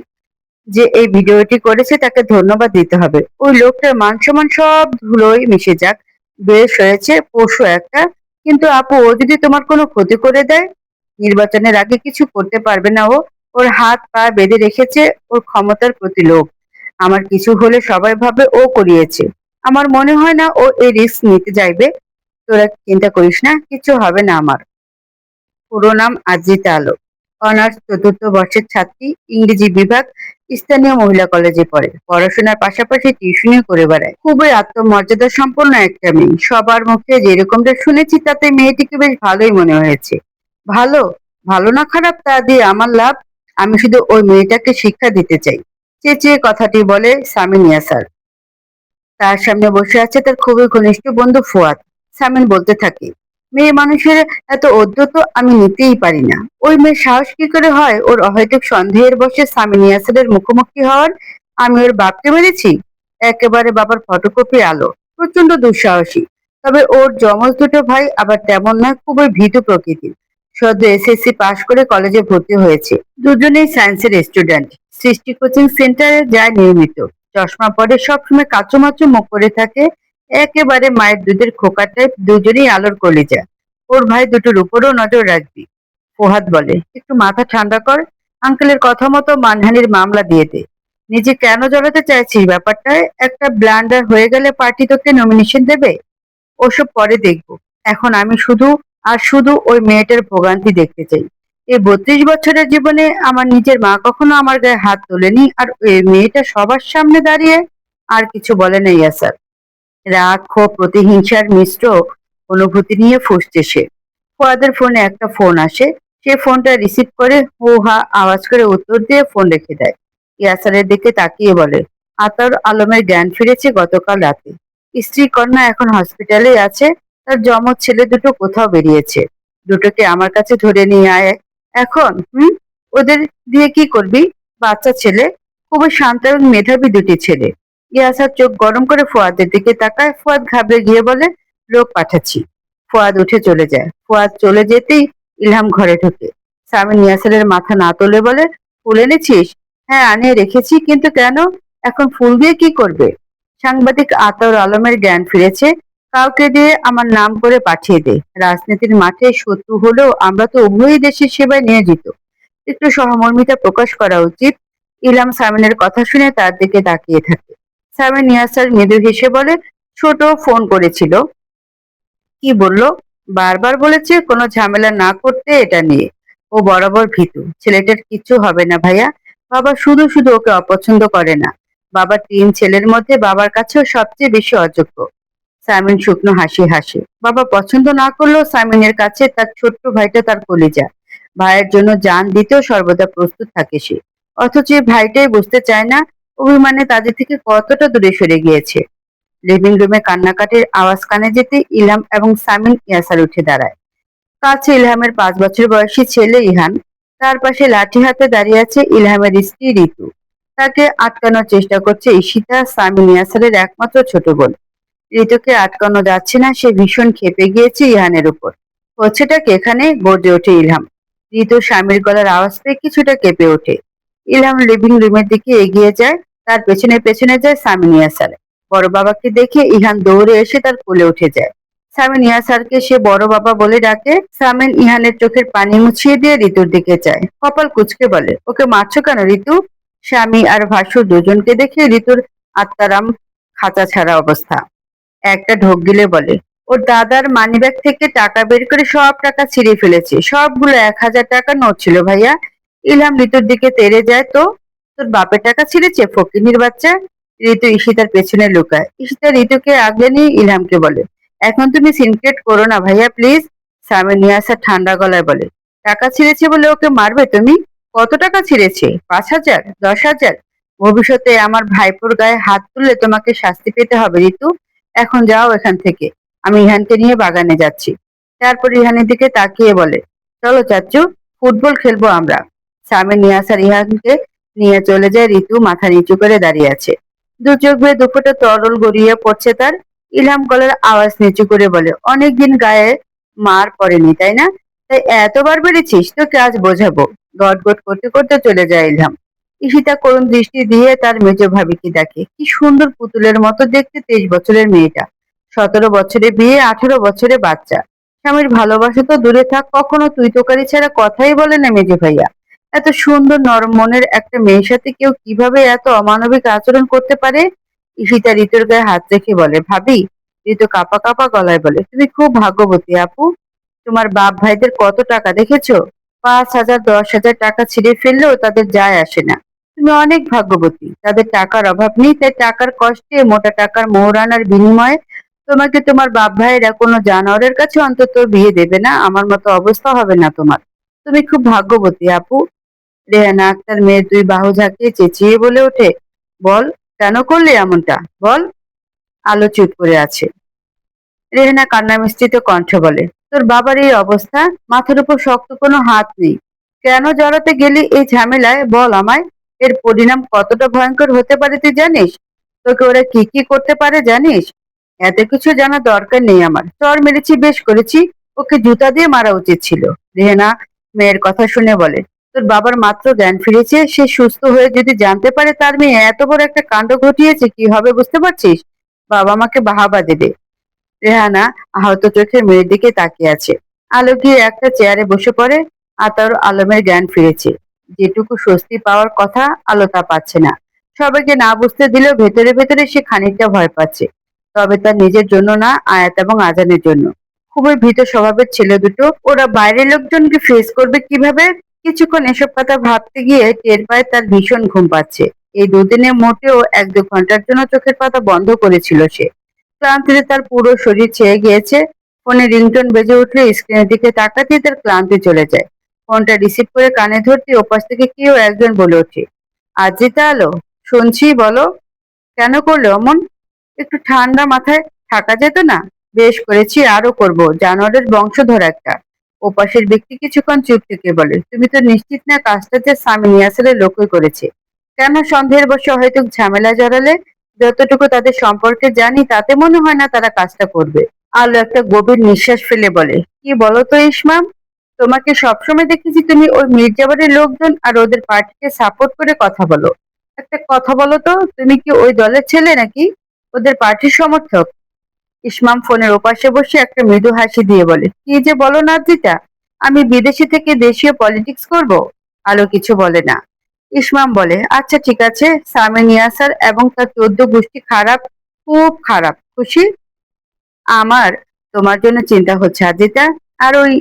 যে এই ভিডিওটি করেছে তাকে ধন্যবাদ দিতে হবে। ওই লোকটার মান সম্মান সব ধুলোয় মিশে যাক। বেশ হয়েছে, পশু একটা। কিন্তু আপু, ও যদি তোমার কোনো ক্ষতি করে দেয়? নির্বাচনের আগে কিছু করতে পারবে না ও। ওর হাত পা বেঁধে রেখেছে ওর ক্ষমতার প্রতি লোভ। আমার কিছু হলে সবাই ভাবে ও করিয়েছে। আমার মনে হয় না ও এই রিস্ক নিতে চাইবে। তোরা চিন্তা করিস না, কিছু হবে না আমার। পুরো নাম আজিতা আলো। অনার্স চতুর্থ বর্ষের ছাত্রী। ইংরেজি বিভাগ। স্থানীয় মহিলা কলেজে পড়ে। পড়াশোনার পাশাপাশি টিউশনিও করে বেড়ায়। খুবই আত্মমর্যাদা সম্পন্ন একটা মেয়ে। সবার মুখে যেরকমটা শুনেছি তাতে মেয়েটিকে বেশ ভালোই মনে হয়েছে। ভালো? ভালো না খারাপ তা দিয়ে আমার লাভ? আমি শুধু ওই মেয়েটাকে শিক্ষা দিতে চাই। চেঁচিয়ে কথাটি বলে সামিন ইয়াসার। তার সামনে বসে আছে তার খুবই ঘনিষ্ঠ বন্ধু ফুয়াদ। সামিন বলতে থাকে, মেয়ে মানুষের এত অদ্যত আমি নিতেই পারি না। ওই মেয়ের সাহস কি করে হয় ওর অহেতুক সন্দেহের বশে সামিন ইয়াসিনের মুখোমুখি হওয়ার? আমি ওর বাপকে মেরেছি? একেবারে বাবার ফটোকপি আলো। প্রচন্ড দুঃসাহসী। তবে ওর যমজ দুটো ভাই আবার তেমন নয়, খুবই ভীতু প্রকৃতির। সদ্য এসএসসি পাশ করে কলেজে ভর্তি হয়েছে। দুজনেই সায়েন্সের স্টুডেন্ট। সৃষ্টি কোচিং সেন্টারে যায় নিয়মিত। চশমা পরে, সবসময় কাচুমাচু মুখ করে থাকে। একেবারে মায়ের দুধের খোকা টাইপ। দুজনেই আলোর কলিজা। ওর ভাই দুটোর উপরও নজর রাখবি। ফুহাদ বলে, একটু মাথা ঠান্ডা কর। আঙ্কেলের কথা মতো মানহানির মামলা দিয়ে দে। নিজে কেন জড়াতে চাইছিস ব্যাপারটায়? একটা ব্লান্ডার হয়ে গেলে পার্টি তোকে নমিনেশন দেবে। ওসব পরে দেখবো। এখন আমি শুধু আর শুধু ওই মেয়েটার ভোগান্তি দেখতে চাই। এই 32 বছরের জীবনে আমার নিজের মা কখনো আমার গায়ে হাত তোলেনি, আর ওই মেয়েটা সবার সামনে দাঁড়িয়ে আর কিছু বলে না ইয়াসার। রাগ, ক্ষোভ, প্রতিহিংসার মিশ্র অনুভূতি নিয়ে ফুঁসছে সে। ফুয়াদের ফোনে একটা ফোন আসে। সে ফোনটা রিসিভ করে হু হা আওয়াজ করে উত্তর দিয়ে ফোন রেখে দেয়। ইয়াসারের দিকে তাকিয়ে বলে, আতার আলমের জ্ঞান ফিরেছে গতকাল রাতে। স্ত্রী কন্যা এখন হসপিটালে আছে। তার যমজ ছেলে দুটো কোথাও বেরিয়েছে। দুটোকে আমার কাছে ধরে নিয়ে আয় এখন। ওদের দিয়ে কি করবি? বাচ্চা ছেলে, খুবই শান্ত এবং মেধাবী দুটি ছেলে। ইয়াসার চোখ গরম করে ফুয়াদের দিকে তাকায়। ফুয়াদ ঘাবড়ে গিয়ে বলে, লোক পাঠাচ্ছি। ফুয়াদ উঠে চলে যায়। ফুয়াদ চলে যেতেই ইলহাম ঘরে ঢোকে। সামিন ইয়াসারের মাথা না তুলে বলে, ফুল এনেছিস? হ্যাঁ, আনিয়ে রেখেছি, কিন্তু কেন? এখন ফুল দিয়ে কি করবে? সাংবাদিক আতাউর আলমের জ্ঞান ফিরেছে। কাউকে দিয়ে আমার নাম করে পাঠিয়ে দে। রাজনীতির মাঠে শত্রু হলেও আমরা তো উভয়ই দেশের সেবায় নিয়োজিত। একটু সহমর্মিতা প্রকাশ করা উচিত। ইলহাম সামিনের কথা শুনে তার দিকে তাকিয়ে থাকে। সামিন ইয়াসার মৃদু হেসে বলে, ছোট ফোন করেছিল। কি বলল? বারবার বলেছে কোনো ঝামেলা না করতে এটা নিয়ে। ও বরাবর ভীতু। ছেলেটার কিচ্ছু হবে না ভাইয়া। বাবা শুধু শুধু ওকে অপছন্দ করে না। বাবার 3 ছেলের মধ্যে বাবার কাছেও সবচেয়ে বেশি অযোগ্য। সাইমন শুকনো হাসি হাসে। বাবা পছন্দ না করলেও সাইমনের কাছে তার ছোট্ট ভাইটা তার কলিজা। ভাইয়ের জন্য জান দিতেও সর্বদা প্রস্তুত থাকে সে। অথচ এই ভাইটাই বুঝতে চায় না অভিমানে তাদের থেকে কতটা দূরে সরে গিয়েছে। লিভিং রুমে কান্নাকাটির আওয়াজ কানে যেতে ইলহাম এবং সামিন ইয়াসার উঠে দাঁড়ায়। কাছে ইলহামের 5 বছর বয়সী ছেলে ইহান। তার পাশে লাঠি হাতে দাঁড়িয়ে আছে ইলহামের স্ত্রী ঋতু। তাকে আটকানোর চেষ্টা করছে ঈশিতা, সামিন ইয়াসারের একমাত্র ছোট বোন। ঋতুকে আটকানো যাচ্ছে না। সে ভীষণ ক্ষেপে গিয়েছে ইহানের উপর। হচ্ছেটা কি এখানে? গর্জে ওঠে ইলহাম। ঋতু স্বামীর গলার আওয়াজ পেয়ে কিছুটা কেঁপে ওঠে। ইলহাম লিভিং রুমের দিকে এগিয়ে যায়। তার পেছনে পেছনে যায় সামিন ইয়াসার। বড় বাবাকে দেখে ইহান দৌড়ে এসে তার কোলে উঠে যায়। সামিন ইয়াসারকে সে বড় বাবা বলে ডাকে। সামিন ইহানের চোখের পানি মুছিয়ে দিয়ে ঋতুর দিকে চায়। কপাল কুঁচকে বলে, ওকে মারছো কেন ঋতু? স্বামী আর ভাসুর দুজনকে দেখে ঋতুর আত্মারাম খাঁচা ছাড়া অবস্থা। একটা ঢোক গিলে বলে, ওর দাদার মানিব্যাগ থেকে টাকা বের করে সব টাকা ছিঁড়ে ফেলেছে। সবগুলো 1,000 টাকার নোট ছিল ভাইয়া। ইলহাম ঋতুর দিকে তেড়ে যায়। তো তোর বাপের টাকা ছিঁড়েছে ফকিন্নির বাচ্চা। ঋতু ঈশিতার পেছনে লুকায়। ঈশিতা ঋতুকে আগলে নিয়ে ইলহামকে বলে, এখন তুমি সিনক্রেট করো না ভাইয়া প্লিজ। সামনে নিয়ে আসা ঠান্ডা গলায় বলে, টাকা ছিঁড়েছে বলে ওকে মারবে তুমি? কত টাকা ছিঁড়েছে? 5,000? 10,000? ভবিষ্যতে আমার ভাইপোর গায়ে হাত তুললে তোমাকে শাস্তি পেতে হবে ঋতু। এখন যাও এখান থেকে। আমি ইহানকে নিয়ে বাগানে যাচ্ছি। তারপর ইহানের দিকে তাকিয়ে বলে, চলো চাচ্চু, ফুটবল খেলবো আমরা। সামনে নিয়ে আসার ইহানকে নিয়ে চলে যায়। ঋতু মাথা নিচু করে দাঁড়িয়ে আছে। দু চোখ বেয়ে দুফোঁটা তরল গড়িয়ে পড়ছে তার। ইলহাম গলার আওয়াজ নিচু করে বলে, অনেকদিন গায়ে মার পড়েনি তাই না? তাই এতবার বেড়েছিস? তোকে আজ বোঝাবো। গটগট করতে করতে চলে যায় ইলহাম। ঈশিতা করুণ দৃষ্টি দিয়ে তার মেজ ভাবিকে দেখে। কি সুন্দর পুতুলের মতো দেখতে 23 বছরের মেয়েটা। 17 বছরে বিয়ে, 18 বছরে বাচ্চা। স্বামীর ভালোবাসা তো দূরে থাক, কখনো তুই তোকারি ছাড়া কথাই বলে না মেজে ভাইয়া। এত সুন্দর নরম মনের একটা মেয়ের সাথে কেউ কিভাবে এত অমানবিক আচরণ করতে পারে? ঈশিতা ঋতুর গায়ে হাত রেখে বলে, ভাবি। ঋতু কাঁপা কাঁপা গলায় বলে, তুমি খুব ভাগ্যবতী আপু। তোমার বাপ ভাইদের কত টাকা দেখেছো? 5,000 10,000 টাকা ছিঁড়ে ফেললেও তাদের যায় আসে না। তুমি অনেক ভাগ্যবতী। তাদের টাকার অভাব নেই, তাই টাকার কষ্টে মোটা টাকার মোহরানার বিনিময়ে তোমাকে তোমার বাপ ভাইয়েরা কোনো জানোয়ারের কাছে অন্তত বিয়ে দেবে না। আমার মতো অবস্থা হবে না তোমার। তুমি খুব ভাগ্যবতী আপু। রেহানা আক্তার মেয়ের 2 বাহু ঝাঁকিয়ে চেঁচিয়ে বলে ওঠে, বল, কেন করলে এমনটা বল। আলো চুপ করে আছে। রেহেনা কান্না মিশ্রিত কণ্ঠে বলে, তোর বাবার এই অবস্থা, মাথার উপর শক্ত কোনো হাত নেই। কেন জড়াতে গেলি এই ঝামেলায় বল আমায়। এর পরিণাম কতটা ভয়ঙ্কর হতে পারে তুই জানিস? তোকে ওরা কি কি করতে পারে জানিস? এত কিছু জানার দরকার নেই আমার। চর মেরেছি বেশ করেছি। ওকে জুতা দিয়ে মারা উচিত ছিল। রেহেনা মেয়ের কথা শুনে বলে, তোর বাবার মাত্র জ্ঞান ফিরেছে। সে সুস্থ হয়ে যদি জানতে পারে তার মেয়ে এত বড় একটা কাণ্ড ঘটিয়েছে, কি হবে বুঝতে পারছিস? বাবা মাকে বাহাবা দেবে। রেহানা আহত চোখে মেয়ের দিকে তাকিয়ে আছে। আলো গিয়ে একটা চেয়ারে বসে পড়ে। আতাউর আলমের জ্ঞান ফিরেছে। যেটুকু স্বস্তি পাওয়ার কথা আলো তা পাচ্ছে না। সবাইকে না বুঝতে দিলেও ভেতরে ভেতরে সে খানিকটা ভয় পাচ্ছে। তবে তার নিজের জন্য না, আয়াত এবং আজানের জন্য। খুবই ভীত স্বভাবের ছেলে দুটো, ওরা বাইরের লোকজনকে ফেস করবে কিভাবে? কিছুক্ষণ এসব কথা ভাবতে গিয়ে টের পায় তার ভীষণ ঘুম পাচ্ছে। এই দুদিনে মোটেও ১-২ ঘন্টার জন্য চোখের পাতা বন্ধ করেছিল সে। ক্লান্তিতে তার পুরো শরীর ছেয়ে গিয়েছে। ফোনে রিংটোন বেজে উঠলে স্ক্রিনের দিকে তাকাতেই তার ক্লান্তি চলে যায়। ফোনটা রিসিভ করে কানে ধরতে ওপাশ থেকে কেউ একজন বলে ওঠে, "আজিতা আলো, শুনছি, বলো, কেন করলে অমন? একটু ঠান্ডা মাথায় থাকা যেত না?" "বেশ করেছি, আরো করব, জানোয়ারের বংশধর একটা।" ওপাশের ব্যক্তি কিছুক্ষণ চুপ থেকে বলে, "তুমি তো নিশ্চিত না কাজটা যে স্বামী নিয়াসের লোকই করেছে? কেন সন্দেহের বশে হয়তো ঝামেলা জড়ালে? যতটুকু তাদের সম্পর্কে জানি তাতে মনে হয় না তারা কাজটা করবে।" আলো একটা গভীর নিঃশ্বাস ফেলে বলে, "কি বলো তো ইসমাম, তোমাকে সবসময় দেখেছি তুমি ওই মির্জাবাড়ির লোকজন আর ওদের পার্টিকে সাপোর্ট করে কথা বলো। একটা কথা বলো তো, তুমি কি ওই দলের ছেলে নাকি ওদের পার্টির সমর্থক?" ইসমাম ফোনের ওপাশে বসে একটা মৃদু হাসি দিয়ে বলে, "কি যে বলো নাজিতা, আমি বিদেশি থেকে দেশীয় পলিটিক্স করব?" আলো কিছু বলে না। ইসমাম বলে, "আচ্ছা ঠিক আছে, সামি নিয়াসার এবং তার ১৪ গোষ্ঠী খারাপ, খুব খারাপ, খুশি? আমার তোমার জন্য চিন্তা হচ্ছে আজিতা। আর ওই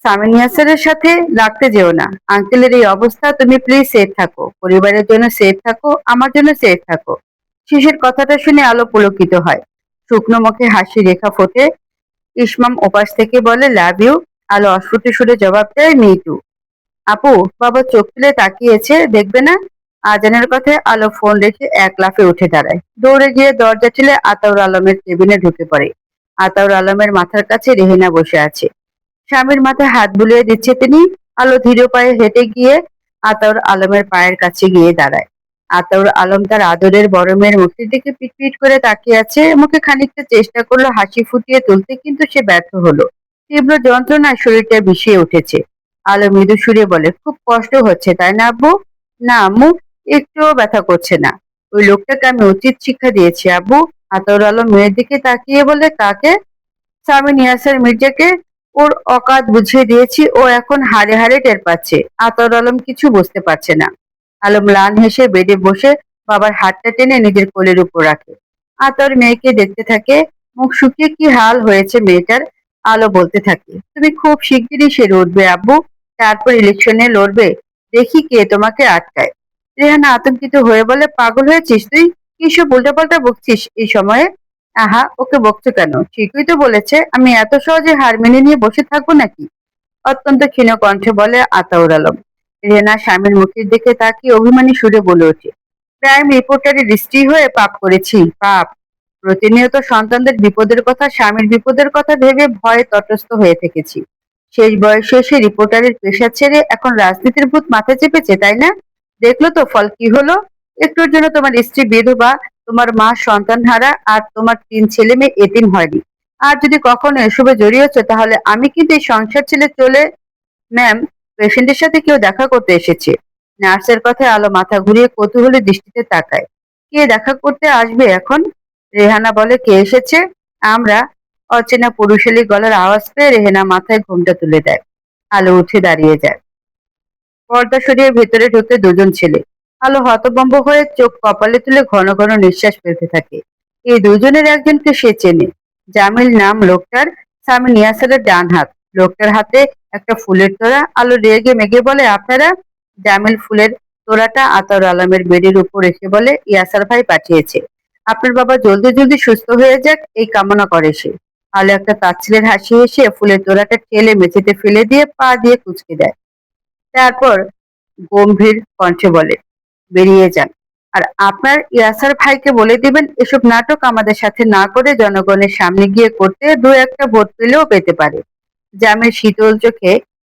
সামিন ইয়াসেরের সাথে লাগতে যেও না। আঙ্কেলের এই অবস্থা, তুমি প্লিজ সেফ থাকো, পরিবারের জন্য সেফ থাকো, আমার জন্য সেফ থাকো।" শিশির কথাটা শুনে আলো পুলকিত হয়। শুকনো মুখে হাসি রেখা ফোটে। ইসমাম ওপাশ থেকে বলে, "লাভ ইউ।" আলো অস্ফুট সুরে জবাব দেয়, "মি টু।" আপু, বাবা চোখ তুলে তাকিয়েছে, দেখবে না? আজানের কথায় আলো ফোন রেখে এক লাফে উঠে দাঁড়ায়। দৌড়ে গিয়ে দরজা ঠেলে আতাউর আলমের কেবিনে ঢুকে পড়ে। আতাউর আলমের মাথার কাছে রেহেনা বসে আছে। স্বামীর মাথায় হাত বুলিয়ে দিচ্ছে তিনি। আলো ধীর পায়ে হেঁটে গিয়ে আতাউর আলমের পায়ের কাছে গিয়ে দাঁড়ায়। আতাউর আলম তার আদরের বড় মেয়ের মুখের দিকে পিটপিট করে তাকিয়ে আছে। মুখে খানিকটা চেষ্টা করলো হাসি ফুটিয়ে তুলতে, কিন্তু সে ব্যর্থ হলো। তীব্র যন্ত্রণায় শরীরটা বিষিয়ে উঠেছে। আলো মৃদু সুরে বলে, "খুব কষ্ট হচ্ছে তাই না আব্বু?" "না আম্মু, একটুও ব্যথা করছে না। ওই লোকটাকে আমি উচিত শিক্ষা দিয়েছি আব্বু।" আতাউর আলম মেয়ের দিকে তাকিয়ে বলে, "কাকে?" "স্বামী নিয়াসের মির্জাকে। ওর অকাত বুঝিয়ে দিয়েছি, ও এখন হাড়ে হাড়ে টের পাচ্ছে।" আতাউর আলম কিছু বুঝতে পারছে না। আলম ম্লান হেসে বেডে বসে বাবার হাতটা টেনে নিজের কোলের উপর রাখে। আতর মেয়েকে দেখতে থাকে। মুখ শুকিয়ে কি হাল হয়েছে মেয়েটার। আলো বলতে থাকে, "তুমি খুব শিগগিরই সেরে উঠবে আব্বু। তারপর ইলেকশনে লড়বে। দেখি কে তোমাকে আটকায়।" রেহানা আতঙ্কিত হয়ে বলে, "পাগল হয়েছিস তুই? কি সব উল্টাপাল্টা বকছিস এই সময়ে?" "আহা, ওকে বকছো কেন? ঠিকই তো বলেছে। আমি এত সহজে হার মেনে নিয়ে বসে থাকবো নাকি?" অত্যন্ত ক্ষীণ কণ্ঠে বলে আতাউর আলম। রেনা স্বামীর মুখের দিকে তাকিয়ে অভিমানী সুরে বলে ওঠে, "প্রাইম রিপোর্টারের স্ত্রী হয়ে পাপ করেছি, পাপ। প্রতিনিয়ত সন্তানদের বিপদের কথা, স্বামীর বিপদের কথা ভেবে ভয়ে তটস্থ হয়ে থেকেছি। শেষ বয়সে এসে রিপোর্টারের পেশা ছেড়ে এখন রাজনীতির ভূত মাথায় চেপেছে, তাই না? দেখলো তো ফল কি হলো? একটুর জন্য তোমার স্ত্রী বিধবা, তোমার মা সন্তানহারা, আর তোমার ৩ ছেলে মেয়ে এতিম হয়নি। আর যদি কখনো এসবে জড়িয়েছো তাহলে আমি কিন্তু এই সংসার ছেড়ে চলে..." "ম্যাম, পেশেন্টের সাথে কেউ দেখা করতে এসেছে।" নার্সের কথায় আলো মাথা ঘুরিয়ে কৌতূহলী দৃষ্টিতে তাকায়। "কে দেখা করতে আসবে এখন?" রেহানা বলে, "কে এসেছে?" "আমরা।" অচেনা পুরুষালী গলার আওয়াজ পেয়ে রেহেনা মাথায় ঘোমটা তুলে দেয়। আলো উঠে দাঁড়িয়ে যায়। পর্দা সরিয়ে ভেতরে ঢুকে দুজন ছেলে। আলো হতভম্ব হয়ে চোখ কপালে তুলে ঘন ঘন নিঃশ্বাস ফেলতে থাকে। এই দুজনের একজনকে সে চেনে। জামিল নাম লোকটার, স্বামী নিয়াসের ডান হাত। লোকটার হাতে একটা ফুলের তোড়া। আলো রেগে মেগে বলে, "আপনারা?" জামিল ফুলের তোড়াটা আতর আলমের বেডের উপর রেখে বলে, "ইয়াসার ভাই পাঠিয়েছে। আপনার বাবা জলদি জলদি সুস্থ হয়ে যাক, এই কামনা করে সে।" আলো একটা তাচ্ছিলের হাসি হেসে ফুলের তোড়াটা ঠেলে মেঝেতে ফেলে দিয়ে পা দিয়ে কুঁচকে দেয়। তারপর গম্ভীর কণ্ঠে বলে, "বেরিয়ে যান। আর আপনার ইয়াসার ভাইকে বলে দিবেন এসব নাটক আমাদের সাথে না করে জনগণের সামনে গিয়ে করতে, ২-১টা ভোট পেলেও পেতে পারে।" জামের শীতল চোখে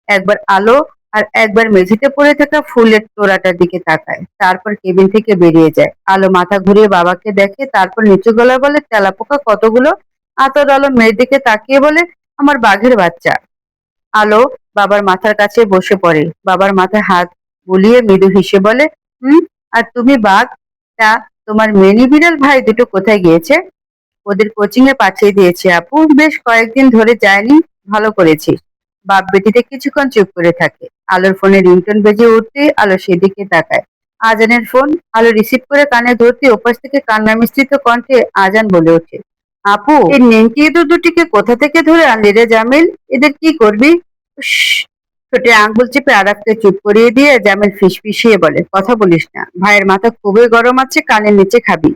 একবার আলো আর একবার মেঝেতে পড়ে থাকা ফুলের তোড়াটার দিকে তাকায়। তারপর কেবিন থেকে বেরিয়ে যায়। আলো মাথা ঘুরিয়ে বাবাকে দেখে, তারপর নিচু গলায় বলে, "তেলাপোকা কতগুলো?" আতর আলো মেয়ের দিকে তাকিয়ে বলে, "আমার বাঘের বাচ্চা।" আলো বাবার মাথার কাছে বসে পড়ে। বাবার মাথায় হাত বুলিয়ে মৃদু হেসে বলে, "হুম, আর তুমি বাঘ? তা তোমার মিনি বিড়াল ভাই দুটো কোথায় গিয়েছে?" "ওদের কোচিং এ পাঠিয়ে দিয়েছি আপু, বেশ কয়েকদিন ধরে যায়নি।" "ভালো করেছিস।" বাপ বেটিতে কিছুক্ষণ চুপ করে থাকে। আলোর ফোনে রিংটোন বেজে উঠতেই আলো সেদিকে তাকায়। আজানের ফোন। আলো রিসিভ করে কানে ধরতে ওপাশ থেকে কান্না মিশ্রিত কণ্ঠে আজান বলে ওঠে, আপু, এই নেংটি ইঁদুর দুটিকে কোথা থেকে ধরে আনলি রে জামিল? এদের কি করবি? উস। ঠোঁটে আঙ্গুল চেপে আরাফকে চুপ করিয়ে দিয়ে জামিল ফিসফিসিয়ে বলে, কথা বলিস না, ভাইয়ের মাথা খুবই গরম আছে, কানের নিচে খাবি।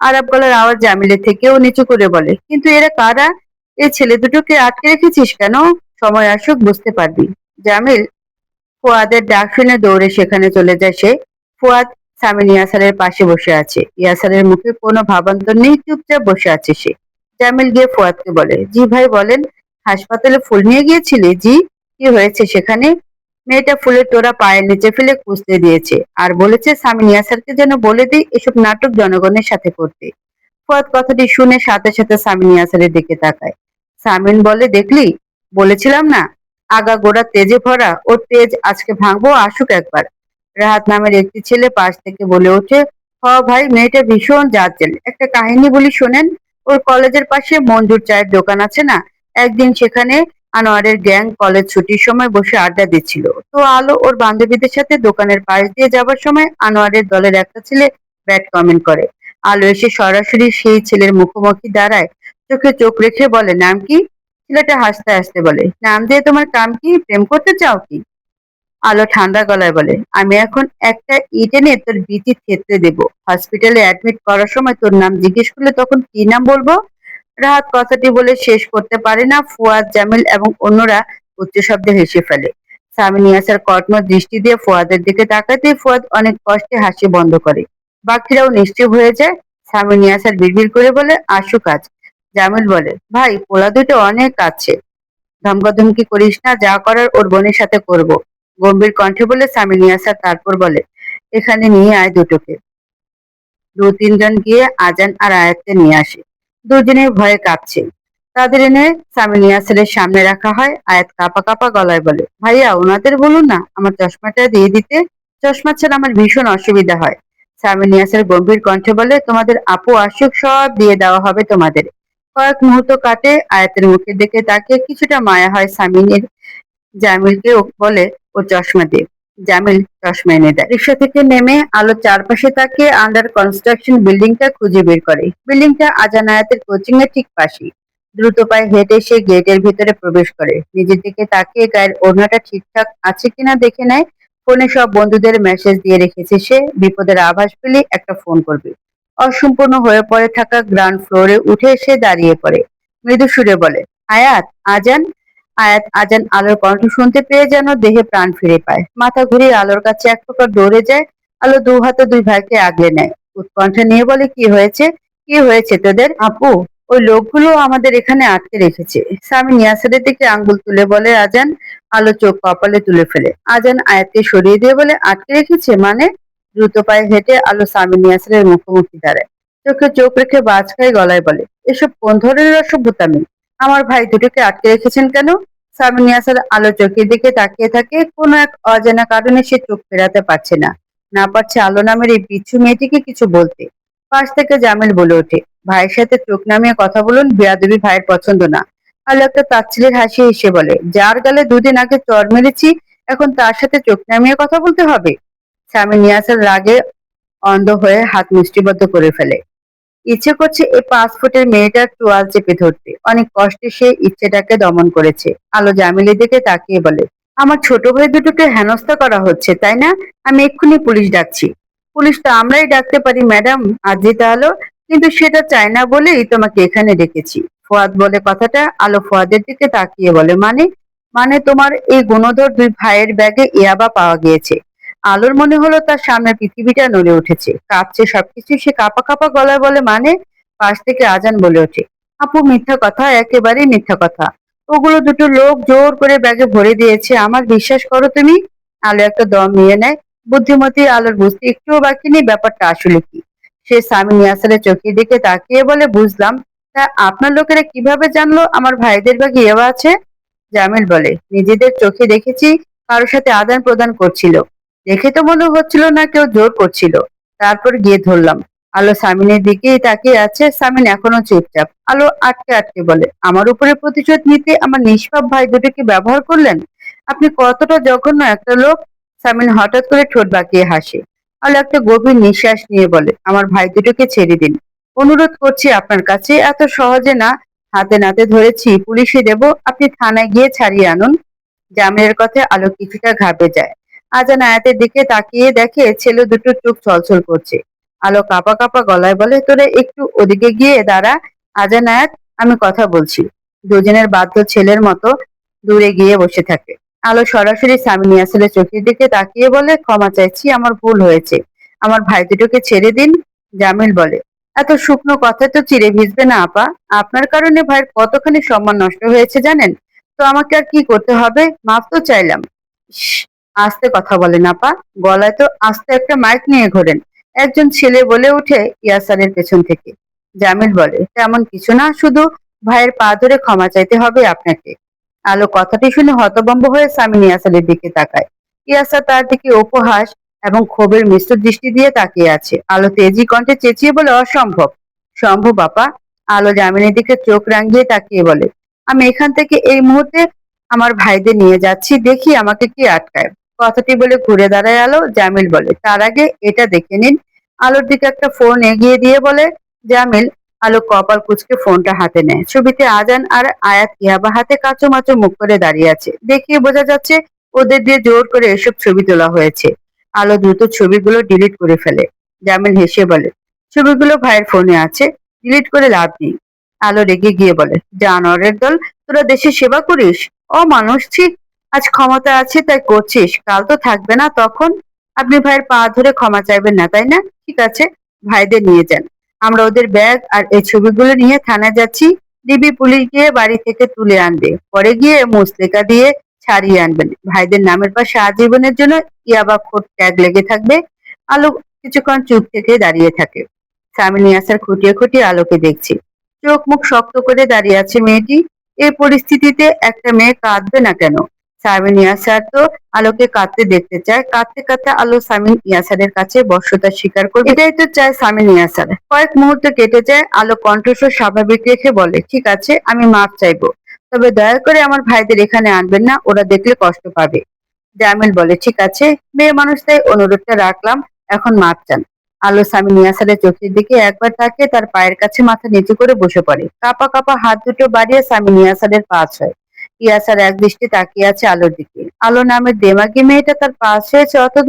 আরাফ গলার আওয়াজ জামিলের থেকেও নিচু করে বলে, কিন্তু এরা কারা? এই ছেলে দুটোকে আটকে রেখেছিস কেন? সময় আসুক বুঝতে পারবি। জামিল ফুয়াদের ডাক শুনে দৌড়ে সেখানে চলে যায় সে। ফুয়াদ সামিন ইয়াসারের পাশে বসে আছে। ইয়াসারের মুখে কোনো ভাবান্তর নেই, চুপচাপ বসে আছে সে। জামিল গিয়ে ফুয়াদকে বলে, জি ভাই বলেন, হাসপাতালে ফুল নিয়ে গিয়েছিলে? জি। কি হয়েছে সেখানে? মেয়েটা ফুলের তোড়া পায়ের নিচে ফেলে কুঁচতে দিয়েছে আর বলেছে সামিন ইয়াসারকে যেন বলে দিই এসব নাটক জনগণের সাথে করতে। ফুয়াদ কথাটি শুনে সাথে সাথে সামিন ইয়াসারের দিকে তাকায়। সামিন বলে, দেখলি, বলেছিলাম না, আগাগোড়া তেজে ভরা, ওর তেজ আজকে ভাঙবো, আসুক একবার। রাহাত নামের একটি ছেলে পাশ থেকে বলে ওঠে, হ ভাই, মেয়েটা ভীষণ জাজ্জেল, একটা কাহিনী বলি শোনেন। ওর কলেজের পাশে মঞ্জুর চায়ের দোকান আছে না, একদিন সেখানে আনোয়ারের গ্যাং কলেজ ছুটির সময় বসে আড্ডা দিচ্ছিল। তো আলো ওর বান্ধবীদের সাথে দোকানের পাশ দিয়ে যাবার সময় আনোয়ারের দলের একটা ছেলে ব্যাড কমেন্ট করে। আলো এসে সরাসরি সেই ছেলের মুখোমুখি দাঁড়ায়, চোখে চোখ রেখে বলে, নাম কি? ছেলেটা হাসতে হাসতে বলে, নাম দিয়ে তোমার কাম কি? প্রেম করতে চাও কি? আলো ঠান্ডা গলায় বলে, আমি এখন একটা ইট এনে তোর বিচি থেতলে দেবো। হসপিটালে অ্যাডমিট করার সময় তোর নাম জিজ্ঞেস করলে তখন কি নাম বলবো? রাহাত কথাটি বলে শেষ করতে পারে না। ফুয়াদ, জামিল এবং অন্যরা উচ্চ শব্দে হেসে ফেলে। সামিন ইয়াসার কটমট দৃষ্টি দিয়ে ফুয়াদের দিকে তাকাতেই ফুয়াদ অনেক কষ্টে হাসি বন্ধ করে। বাকিরাও নিশ্চুপ হয়ে যায়। সামিন ইয়াসার বিড়বিড় করে বলে, আসুক আজ। জামিল বলে, ভাই, পোলা দুটো অনেক কাছে, ধমকাধমকি করিস না, যা করার ওর বোনের সাথে করব। গম্ভীর কণ্ঠে বলে সামিন ইয়াসার তারপর বলে, এখানে নিয়ে আয় দুটোকে। দু তিনজন গিয়ে আজান আর আয়াতকে নিয়ে আসে। দুজনেই ভয়ে কাঁপছে। তাদের এনে সামিন ইয়াসেরের সামনে রাখা হয়। আয়াত কাঁপা কাঁপা গলায় বলে, ভাইয়া, ওনাদের বলুন না আমার চশমাটা দিয়ে দিতে, চশমা ছাড়া আমার ভীষণ অসুবিধা হয়। সামিন ইয়াসের গম্ভীর কণ্ঠে বলে, তোমাদের আপু আসুক, সব দিয়ে দেওয়া হবে তোমাদের। কয়েক মুহূর্ত কাটে। আয়াতের মুখের দিকে তাকিয়ে কিছুটা মায়া হয় সামিনের। জামিলকে বলে, ও চশমা দে। জামিল চশমা এনে দেয়। রিক্সা থেকে নেমে আলো চারপাশে তাকিয়ে আন্ডার কনস্ট্রাকশন বিল্ডিংটা খুঁজে বের করে। বিল্ডিংটা আজান আয়াতের কোচিং এর ঠিক পাশেই। দ্রুত পায়ে হেঁটে সে গেটের ভিতরে প্রবেশ করে। নিজের দিকে তাকিয়ে গায়ের ওড়নাটা ঠিকঠাক আছে কিনা দেখে নেয়। ফোনে সব বন্ধুদের মেসেজ দিয়ে রেখেছে সে, বিপদের আভাস পেলে একটা ফোন করবে। অসম্পূর্ণ হয়ে পড়ে থাকা গ্রাউন্ড ফ্লোরে উঠে সে দাঁড়িয়ে পড়ে। মৃদু সুরে বলে, আয়াত, আজান। আয়াত আজান আলোর কণ্ঠ শুনতে পেয়ে যেন দেহে প্রাণ ফিরে পায়। মাথা ঘুরিয়ে আলোর কাছে এক প্রকার দৌড়ে যায়। আলো দু হাতে দুই ভাইকে আগলে নেয়। উৎকণ্ঠা নিয়ে বলে, কি হয়েছে? কি হয়েছে তোদের? আপু, ওই লোকগুলো আমাদের এখানে আটকে রেখেছে। সামিন ইয়াসিরের দিকে আঙ্গুল তুলে বলে আজান। আলো চোখ কপালে তুলে ফেলে। আজান আয়াতকে সরিয়ে দিয়ে বলে, আটকে রেখেছে মানে? দ্রুত পায়ে হেঁটে আলো সামিন ইয়াসিরের মুখোমুখি দাঁড়ায়। চোখে চোখ রেখে বাজ খায় গলায় বলে, এসব কোন ধরনের অসভ্যতামি? আমার ভাই দুটোকে আটকে রেখেছেন কেন? সামিন ইয়াসার আলো চোখের দিকে তাকিয়ে থাকে। কোনো এক অজানা কারণে সে চোখ ফেরাতে পারছে না। না পারছে আলো নামের এই বিচ্ছু মেয়েটিকে কিছু বলতে। পাশ থেকে জামিল বলে ওঠে, ভাইয়ের সাথে চোখ নামিয়ে কথা বলুন, বেয়াদবি ভাইয়ের পছন্দ না। আলো একটা তাচ্ছিলের হাসি হেসে বলে, যার গালে দুদিন আগে চড় মেরেছি এখন তার সাথে চোখ নামিয়ে কথা বলতে হবে? সামিন ইয়াসার রাগে অন্ধ হয়ে হাত মুষ্টিবদ্ধ করে ফেলে। ইচ্ছে করছে এই 5 ফুটের মেয়েটার চোয়াল চেপে ধরতে। অনেক কষ্টে সে ইচ্ছেটাকে দমন করেছে। আলো জামিলের দিকে তাকিয়ে বলে, আমার ছোট ভাই দুটোকে হেনস্থা করা হচ্ছে, তাই না? আমি এক্ষুনি পুলিশ ডাকছি। পুলিশ তো আমরাই ডাকতে পারি ম্যাডাম আজিতা আলো, কিন্তু সেটা চাই না বলেই তোমাকে এখানে ডেকেছি। ফুয়াদ বলে কথাটা। আলো ফুয়াদের দিকে তাকিয়ে বলে, মানে? মানে তোমার এই গুণধর দুই ভাইয়ের ব্যাগে ইয়াবা পাওয়া গিয়েছে। আলোর মনে হলো তার সামনে পৃথিবীটা নড়ে উঠেছে, কাঁপছে সবকিছু। সে কাঁপা কাঁপা গলায় বলে, মানে? পাশ থেকে আজান বলে ওঠে, আপু, মিথ্যা কথা, একেবারেই মিথ্যা কথা। ওগুলো দুটো লোক জোর করে ব্যাগে ভরে দিয়েছে, আমার বিশ্বাস করো তুমি। আলো একটা দম নিয়ে নেয়। বুদ্ধিমতী আলোর বুঝতে একটুও বাকি নেই ব্যাপারটা আসলে কি। সে সামিন ইয়াসারের চোখের দিকে তাকিয়ে বলে, বুঝলাম। তা আপনার লোকেরা কিভাবে জানলো আমার ভাইদের ব্যাগে ইয়াবা আছে? জামিল বলে, নিজেদের চোখে দেখেছি, কারোর সাথে আদান প্রদান করছিল। দেখে তো মনে হচ্ছিল না কেউ জোর করছিল। তারপর গিয়ে ধরলাম। আলো সামিনের দিকেই তাকিয়ে আছে। সামিন এখনো চুপচাপ। আলো আটকে আটকে বলে, আমার উপরে প্রতিশোধ নিতে আমার নিষ্পাপ ভাই দুটোকে ব্যবহার করলেন? আপনি কতটা জঘন্য একটা লোক। সামিন হঠাৎ করে ঠোঁট বাঁকিয়ে হাসে। আলো একটা গভীর নিঃশ্বাস নিয়ে বলে, আমার ভাই দুটোকে ছেড়ে দিন। অনুরোধ করছি আপনার কাছে, এত সহজে না। হাতে নাতে ধরেছি, পুলিশে দেব, আপনি থানায় গিয়ে ছাড়িয়ে আনুন। জামিনের কথায় আলো কিছুটা ঘাবড়ে যায়। আজান আয়াতের দিকে তাকিয়ে দেখে ছেলে দুটোর চোখ ছলছল করছে। আলো কাঁপা কাঁপা গলায় বলে, তোরা একটু ওদিকে গিয়ে দাঁড়া। আজান আয়াত, আমি কথা বলছি। দুজনের বাধ্য ছেলের মতো দূরে গিয়ে বসে থাকে। আলো সরাসরি সামিনী আসলে চোখের দিকে তাকিয়ে বলে, ক্ষমা চাইছি, আমার ভুল হয়েছে। আমার ভাই দুটোকে ছেড়ে দিন। জামিল বলে, এত শুকনো কথা তো চিড়ে ভিজবে না আপা। আপনার কারণে ভাইয়ের কতখানি সম্মান নষ্ট হয়েছে জানেন? তো আমাকে আর কি করতে হবে? মাফ তো চাইলাম। ইস, আস্তে কথা বলেন আপা। গলায় তো আস্তে একটা মাইক নিয়ে ঘোরেন। একজন ছেলে বলে ওঠে ইয়াসারের পেছন থেকে। জামিল বলে, তেমন কিছু না, শুধু ভাইয়ের পা ধরে ক্ষমা চাইতে হবে আপনাকে। আলো কথাটি শুনে হতভম্ব হয়ে সামিন ইয়াসারের দিকে তাকায়। ইয়াসার তার দিকে উপহাস এবং ক্ষোভের মিশ্র দৃষ্টি দিয়ে তাকিয়ে আছে। আলো তেজি কণ্ঠে চেঁচিয়ে বলে, অসম্ভব। সম্ভব আপা। আলো জামিনের দিকে চোখ রাঙিয়ে তাকিয়ে বলে, আমি এখান থেকে এই মুহূর্তে আমার ভাইদের নিয়ে যাচ্ছি, দেখি আমাকে কি আটকায়। কথাটি বলে ঘুরে দাঁড়ায় আলো। জামিল বলে, তার আগে এটা দেখে নিন। আলোর দিকে একটা ফোন এগিয়ে দিয়ে বলে জামিল। আলো কপাল কুঁচকে ফোনটা হাতে নেয়। ছবিতে আজান আর আয়াত ইয়াবা হাতে কাঁচো মাচো মুখ করে দাঁড়িয়ে আছে। দেখিয়ে বোঝা যাচ্ছে ওদের দিয়ে জোর করে এসব ছবি তোলা হয়েছে। আলো দ্রুত ছবিগুলো ডিলিট করে ফেলে। জামিল হেসে বলে, ছবিগুলো ভাইয়ের ফোনে আছে, ডিলিট করে লাভ নেই। আলো রেগে গিয়ে বলে, জানোয়ারের দল, তোরা দেশের সেবা করিস? অমানুষ, ছি। আজ ক্ষমতা আছে তাই করছিস, কাল তো থাকবে না, তখন? আপনি ভাইয়ের পা ধরে ক্ষমা চাইবেন না, তাই না? ঠিক আছে, ভাইদের নিয়ে যান। আমরা ওদের ব্যাগ আর এই ছবিগুলো নিয়ে থানায় যাচ্ছি। ডিবি পুলিশ গিয়ে বাড়ি থেকে তুলে আনবে, পরে গিয়ে মুচলেকা দিয়ে ছাড়িয়ে আনবেন। ভাইদের নামের পাশে আজীবনের জন্য ইয়াবা খোদ ট্যাগ লেগে থাকবে। আলো কিছুক্ষণ চুপ থেকে দাঁড়িয়ে থাকে। সামিনী আসার খুঁটিয়ে খুঁটিয়ে আলোকে দেখছে। চোখ মুখ শক্ত করে দাঁড়িয়ে আছে মেয়েটি। এই পরিস্থিতিতে একটা মেয়ে কাঁদবে না কেন? সামিন ইয়াসার তো আলোকে কাঁদতে দেখতে চায়। কাঁদতে কাঁদতে আলো সামিন ইয়াসারের কাছে বশ্যতা স্বীকার করবে, এটাই তো চায় সামিন ইয়াসার। কয়েক মুহূর্ত কেটে যায়। আলো কণ্ঠস্বর স্বাভাবিক রেখে বলে, ঠিক আছে, আমি মাফ চাইবো, তবে দয়া করে আমার ভাইদের এখানে আনবেন না, ওরা দেখলে কষ্ট পাবে। জামিল বলে, ঠিক আছে, মেয়ে মানুষ তাই অনুরোধটা রাখলাম, এখন মাপ চান। আলো সামিন ইয়াসারের চোখের দিকে একবার তাকিয়ে তার পায়ের কাছে মাথা নিচু করে বসে পড়ে। কাঁপা কাঁপা হাত দুটো বাড়িয়ে সামিন ইয়াসারের পা ছয়। ইয়াসার একদৃষ্টে তাকিয়ে আছে আলোর দিকে। আলো নামের দেমাগী মেয়েটা তার পাশ হয়েছে অথচ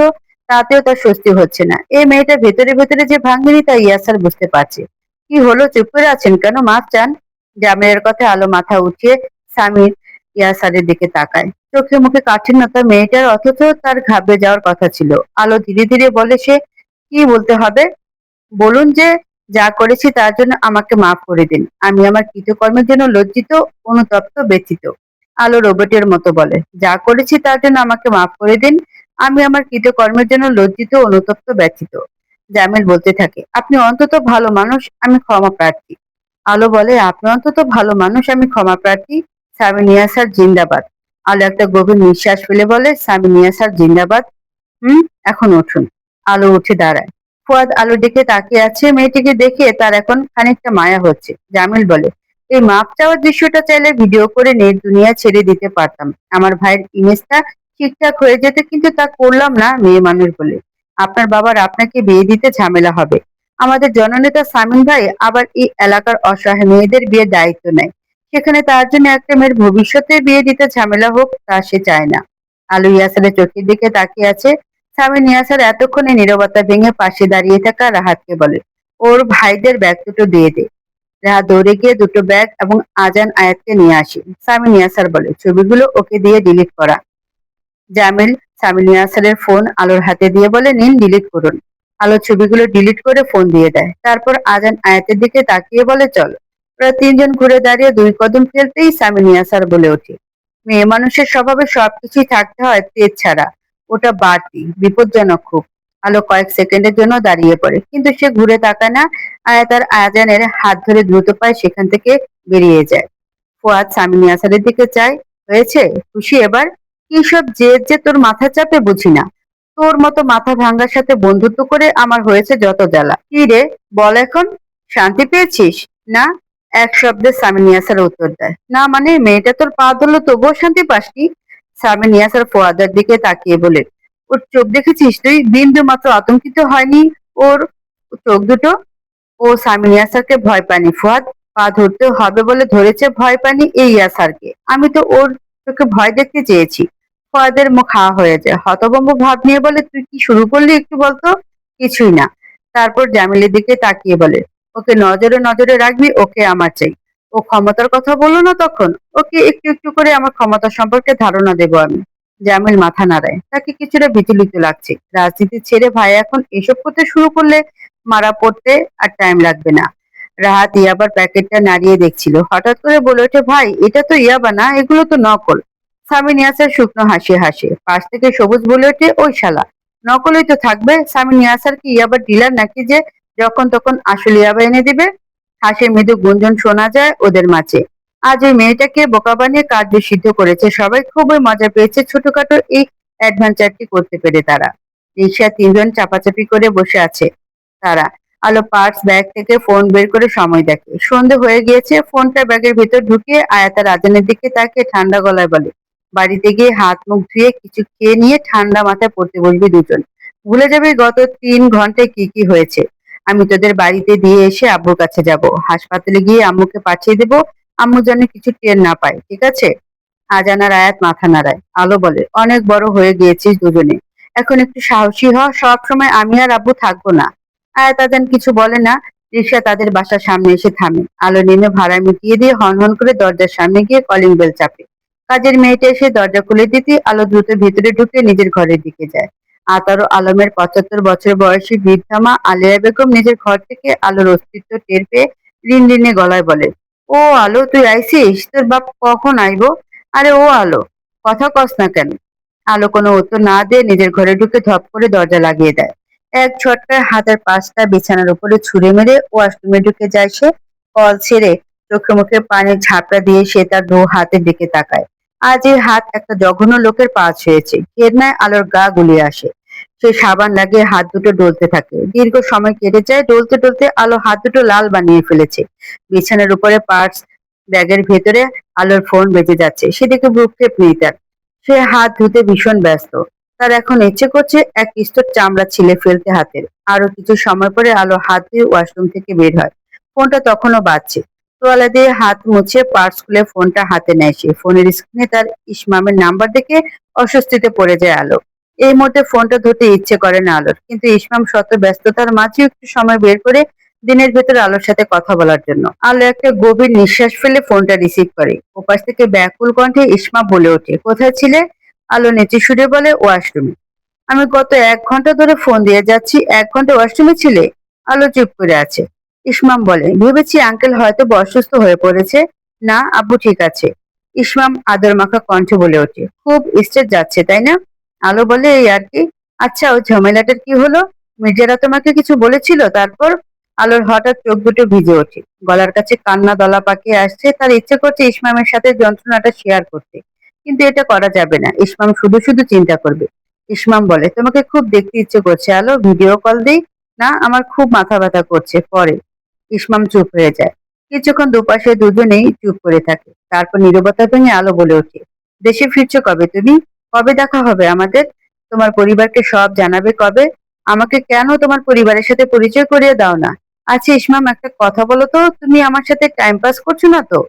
তাতেও তার স্বস্তি হচ্ছে না। এই মেয়েটা ভেতরে ভেতরে যে ভাঙেনি তা ইয়াসার বুঝতে পারছে। কি হলো, চুপ করে আছেন কেন? মাপ চান। জামিলের কথা আলো মাথা উঠিয়ে সামির ইয়াসারের দিকে তাকায়। চোখে মুখে কাঠিন্যতা মেয়েটার, অথচ তার ঘাবড়ে যাওয়ার কথা ছিল। আলো ধীরে ধীরে বলে, সে কি বলতে হবে? বলুন যে যা করেছি তার জন্য আমাকে মাফ করে দিন। আমি আমার কৃতকর্মের জন্য লজ্জিত, অনুতপ্ত, ব্যথিত। আলো রোবটের মতো বলে, যা করেছি তার জন্য আমাকে মাফ করে দিন। আমি আমার কৃতকর্মের জন্য লজ্জিত, অনুতপ্ত, ব্যথিত। জামিল বলতে থাকে, আপনি অন্তত ভালো মানুষ, আমি ক্ষমা প্রার্থী। আলো বলে, আপনি অন্তত ভালো মানুষ, আমি ক্ষমা প্রার্থী। সামিনিয়া স্যার জিন্দাবাদ। আলো একটা গভীর নিঃশ্বাস ফেলে বলে, সামিনিয়া স্যার জিন্দাবাদ। হুম, এখন উঠুন। আলো উঠে দাঁড়ায়। ফুয়াদ আলোর দিকে তাকিয়ে আছে। মেয়েটিকে দেখে তার এখন খানিকটা মায়া হচ্ছে। জামিল বলে, এই মাপ চাওয়ার দৃশ্যটা চাইলে ভিডিও করে নেট দুনিয়া ছেড়ে দিতে পারতাম। আমার ভাইয়ের ইমেজটা ঠিকঠাক হয়ে যেত, কিন্তু তা করলাম না মেয়ে মানুষ বলে। আপনার বাবার আপনাকে বিয়ে দিতে ঝামেলা হবে। আমাদের জননেতা সামিন ভাই আবার এই এলাকার অসহায় মেয়েদের বিয়ের দায়িত্ব নেয়। সেখানে তার জন্য একটা মেয়ের ভবিষ্যতে বিয়ে দিতে ঝামেলা হোক, তা সে চায় না। আলু ইয়াসারের চোখের দিকে তাকিয়ে আছে। সামিন ইয়াসার এতক্ষণে নীরবতা ভেঙে পাশে দাঁড়িয়ে থাকা রাহাতকে বলে, ওর ভাইদের ব্যাগ দুটো দিয়ে দে। রাহাত দৌড়ে গিয়ে দুটো ব্যাগ এবং আজান আয়াতকে নিয়ে আসে। সামিন ইয়াসার বলে, ছবিগুলো ওকে দিয়ে ডিলিট করা। জামিল সামিন ইয়াসারের ফোন আলোর হাতে দিয়ে বলে, নিন, ডিলিট করুন। আলো ছবিগুলো ডিলিট করে ফোন দিয়ে দেয়। তারপর আজান আয়াতের দিকে তাকিয়ে বলে, চল। ওরা তিনজন ঘুরে দাঁড়িয়ে দুই কদম ফেলতেই সামিন ইয়াসার বলে ওঠে, মেয়ে মানুষের স্বভাবে সবকিছুই থাকতে হয় তেজ ছাড়া। ওটা বাড়তি বিপজ্জনক খুব। আলো কয়েক সেকেন্ডের জন্য দাঁড়িয়ে পড়ে, কিন্তু সে ঘুরে তাকায় না। আয়াত আর আজানের হাত ধরে দ্রুত পায়ে সেখান থেকে বেরিয়ে যায়। ফুয়াদ সামিন ইয়াসারের দিকে চায়। হয়েছে, খুশি এবার? কি সব জেদ যে তোর মাথা চাপে বুঝি না। তোর মতো মাথা ভাঙ্গার সাথে বন্ধুত্ব করে আমার হয়েছে যত জ্বালা। কি রে, বল এখন, শান্তি পেয়েছিস? না। এক শব্দে সামিন ইয়াসার উত্তর দেয়, না মানে মেয়েটা তোর পা ধরলো তবুও শান্তি পাসনি? সামিন ইয়াসার ফোয়াদের দিকে তাকিয়ে বলে, ওর চোখ দেখেছিস তুই? বিন্দু মাত্র আতঙ্কিত হয়নি ওর চোখ দুটো। ও সামিন ইয়াসারকে ভয় পায়নি ফুয়াদ, পা ধরতে হবে বলে ধরেছে, ভয় পায়নি এই ইয়াসারকে। আমি তো ওর চোখে ভয় দেখতে চেয়েছি। ফুয়াদের মুখ হা হয়ে যায়, হতভম্ব ভাব নিয়ে বলে, তুই কি শুরু করলি একটু বলতো? কিছুই না। তারপর জামিলের দিকে তাকিয়ে বলে, ওকে নজরে নজরে রাখবি, ওকে আমার চাই। ও ক্ষমতার কথা বললো না তখন? ওকে একটু একটু করে আমার ক্ষমতা সম্পর্কে ধারণা দেবো আমি। জামিল মাথা নাড়ায়, তাকে কিছুটা বিচলিত লাগছে। রাজনীতি ছেড়ে ভাই এখন এসব করতে শুরু করলে মারা পড়তে আর টাইম লাগবে না। রাহাত ইয়াবার প্যাকেটটা নাড়িয়ে দেখছিল, হঠাৎ করে বলে ওঠে, ভাই এটা তো ইয়াবা না, এগুলো তো নকল। সামিন ইয়াসার শুকনো হাসি হাসে, পাশ থেকে সবুজ বলে ওঠে, ওই শালা নকলই তো থাকবে। সামিন ইয়াসার কি ইয়াবার ডিলার নাকি যে যখন তখন আসল ইয়াবা এনে দিবে? হাসির মৃদু গুঞ্জন শোনা যায় ওদের মাঝে। আজ ওই মেয়েটাকে বোকা বানিয়ে কার্য সিদ্ধ করেছে সবাই, খুবই মজা পেয়েছে ছোটখাটো এই অ্যাডভেঞ্চারটি করতে পেরে তারা। রিক্সায় তিনজন চাপাচাপি করে বসে আছে তারা। আলো পার্স ব্যাগ থেকে ফোন বের করে সময় দেখে, সন্ধে হয়ে গিয়েছে। ফোনটা ব্যাগের ভেতর ঢুকিয়ে আয়াতা রাজানের দিকে তাকিয়ে ঠান্ডা গলায় বলে, বাড়িতে গিয়ে হাত মুখ ধুয়ে কিছু খেয়ে নিয়ে ঠান্ডা মাথায় পড়তে বসবি দুজন। ভুলে যাবি গত 3 ঘন্টায় কি কি হয়েছে। আমি তোদের বাড়িতে দিয়ে এসে আব্বুর কাছে যাব, হাসপাতালে গিয়ে আম্মুকে পাঠিয়ে দেবো। আম্মু যেন কিছু টের না পায়, ঠিক আছে? আজানার আয়াত মাথা নাড়ায়। আলো বলে, অনেক বড় হয়ে গিয়েছিস দুজনে, এখন একটু সাহসী হ, সব সময় আমি আর আব্বু থাকবো না। আয়াত আজান কিছু বলে না। রিক্সা তাদের বাসার সামনে এসে থামে। আলো নেমে ভাড়া মিটিয়ে দিয়ে হন হন করে দরজার সামনে গিয়ে কলিং বেল চাপে। কাজের মেয়েটা এসে দরজা খুলে দিতে আলো দ্রুত ভিতরে ঢুকে নিজের ঘরের দিকে যায়। আতারও আলমের 75 বছর বয়সী বৃদ্ধা মা আলিয়া বেগম নিজের ঘর থেকে আলোর অস্তিত্ব টের পেয়ে রিনরিনে গলায় বলে, ও আলো, তুই আইছিস? তোর বাপ কখন আইবো? আরে ও আলো, কথা কস না কেন? আলো কোনো উত্তর না দিয়ে নিজের ঘরে ঢুকে ধপ করে দরজা লাগিয়ে দেয়। এক ঝটকায় হাতের পাশটা বিছানার উপরে ছুঁড়ে মেরে ওয়াশরুমে ঢুকে যায় সে। কল ছেড়ে চোখে মুখে পানির ঝাপটা দিয়ে সে তার 2 হাতের দিকে তাকায়। আজ এই হাত একটা জঘন্য লোকের পা ছুঁয়েছে। ঘেন্নায় আলোর গা গুলিয়ে আসে। সে সাবান লাগিয়ে হাত দুটো ডলতে থাকে। দীর্ঘ সময় কেটে যায়। ডলতে ডলতে আলো হাত দুটো লাল বানিয়ে ফেলেছে। বিছানার উপরে পার্স ব্যাগের ভেতরে আলোর ফোন বেজে যাচ্ছে, সেদিকে ভ্রুক্ষেপ নেই তার। সে হাত ধুতে ভীষণ ব্যস্ত। তার এখন ইচ্ছে করছে এক স্তর চামড়া ছিলে ফেলতে হাতের। আরো কিছু সময় পরে আলো হাত ধুয়ে ওয়াশরুম থেকে বের হয়। ফোনটা তখনও বাজছে। তোয়ালে দিয়ে হাত মুছে পার্স খুলে ফোনটা হাতে নেয় সে। ফোনের স্ক্রিনে তার ইসমামের নাম্বার দেখে অস্বস্তিতে পড়ে যায় আলো। এই মুহূর্তে ফোনটা ধরতে ইচ্ছে করে না আলোর, কিন্তু ইসমাম শত ব্যস্ততার মাঝেও একটু সময় বের করে দিনের ভেতর আলোর সাথে কথা বলার জন্য। আলো একটা গভীর নিঃশ্বাস ফেলে ফোনটা রিসিভ করে। ওপাশ থেকে ব্যাকুল কণ্ঠে ইসমা বলে ওঠে, কোথায় ছিলে? আলো নেচে সুরে বলে, ওয়াশরুমে। আমি গত 1 ঘন্টা ধরে ফোন দিয়ে যাচ্ছি, 1 ঘন্টা ওয়াশরুমে ছিলে? আলো চুপ করে আছে। ইসমাম বলে, ভেবেছি আঙ্কেল হয়তো অসুস্থ হয়ে পড়েছে। না, আব্বু ঠিক আছে। ইসমাম আদর মাখা কণ্ঠে বলে ওঠে, খুব স্ট্রেস যাচ্ছে তাই না? আলো বলে, এই আর কি। আচ্ছা, ওই ঝামেলাটার কি হলো? মির্জারা তোমাকে কিছু বলেছিল তারপর? আলোর হঠাৎ চোখ দুটো ভিজে ওঠে, গলার কাছে কান্না দলা পাকিয়ে আসছে। তার ইচ্ছে করছে ইসমামের সাথে যন্ত্রণাটা শেয়ার করতে, কিন্তু এটা করা যাবে না। ইসমাম শুধু শুধু চিন্তা করবে। ইসমাম বলে, তোমাকে খুব দেখতে ইচ্ছে করছে আলো, ভিডিও কল দেই? না, আমার খুব মাথা ব্যথা করছে, পরে। ইসমাম চুপ হয়ে যায়। কিছুক্ষণ দুপাশে দুজনেই চুপ করে থাকে। তারপর নীরবতা ভেঙে আলো বলে ওঠে, দেশে ফিরছো কবে তুমি? কবে দেখা হবে আমাদের? তোমার পরিবারকে সব জানাবে কবে? আমাকে কেন তোমার পরিবারের সাথে পরিচয় করিয়ে দাও না? আচ্ছা ইসমাম, একটা কথা বলো তো, তুমি আমার সাথে টাইম পাস করছো না তো?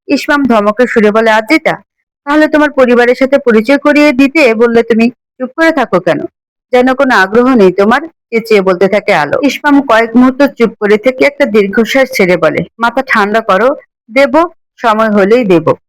ইসমাম ধমকের সুরে বলে, আদ্রিতা, তাহলে তোমার পরিবারের সাথে পরিচয় করিয়ে দিতে বললে তুমি চুপ করে থাকো কেন? যেন কোনো আগ্রহ নেই তোমার? চেঁচিয়ে বলতে থাকে আলো। ইসমাম কয়েক মুহূর্ত চুপ করে থেকে একটা দীর্ঘশ্বাস ছেড়ে বলে, মাথা ঠান্ডা করো, দেব, সময় হলেই দেব।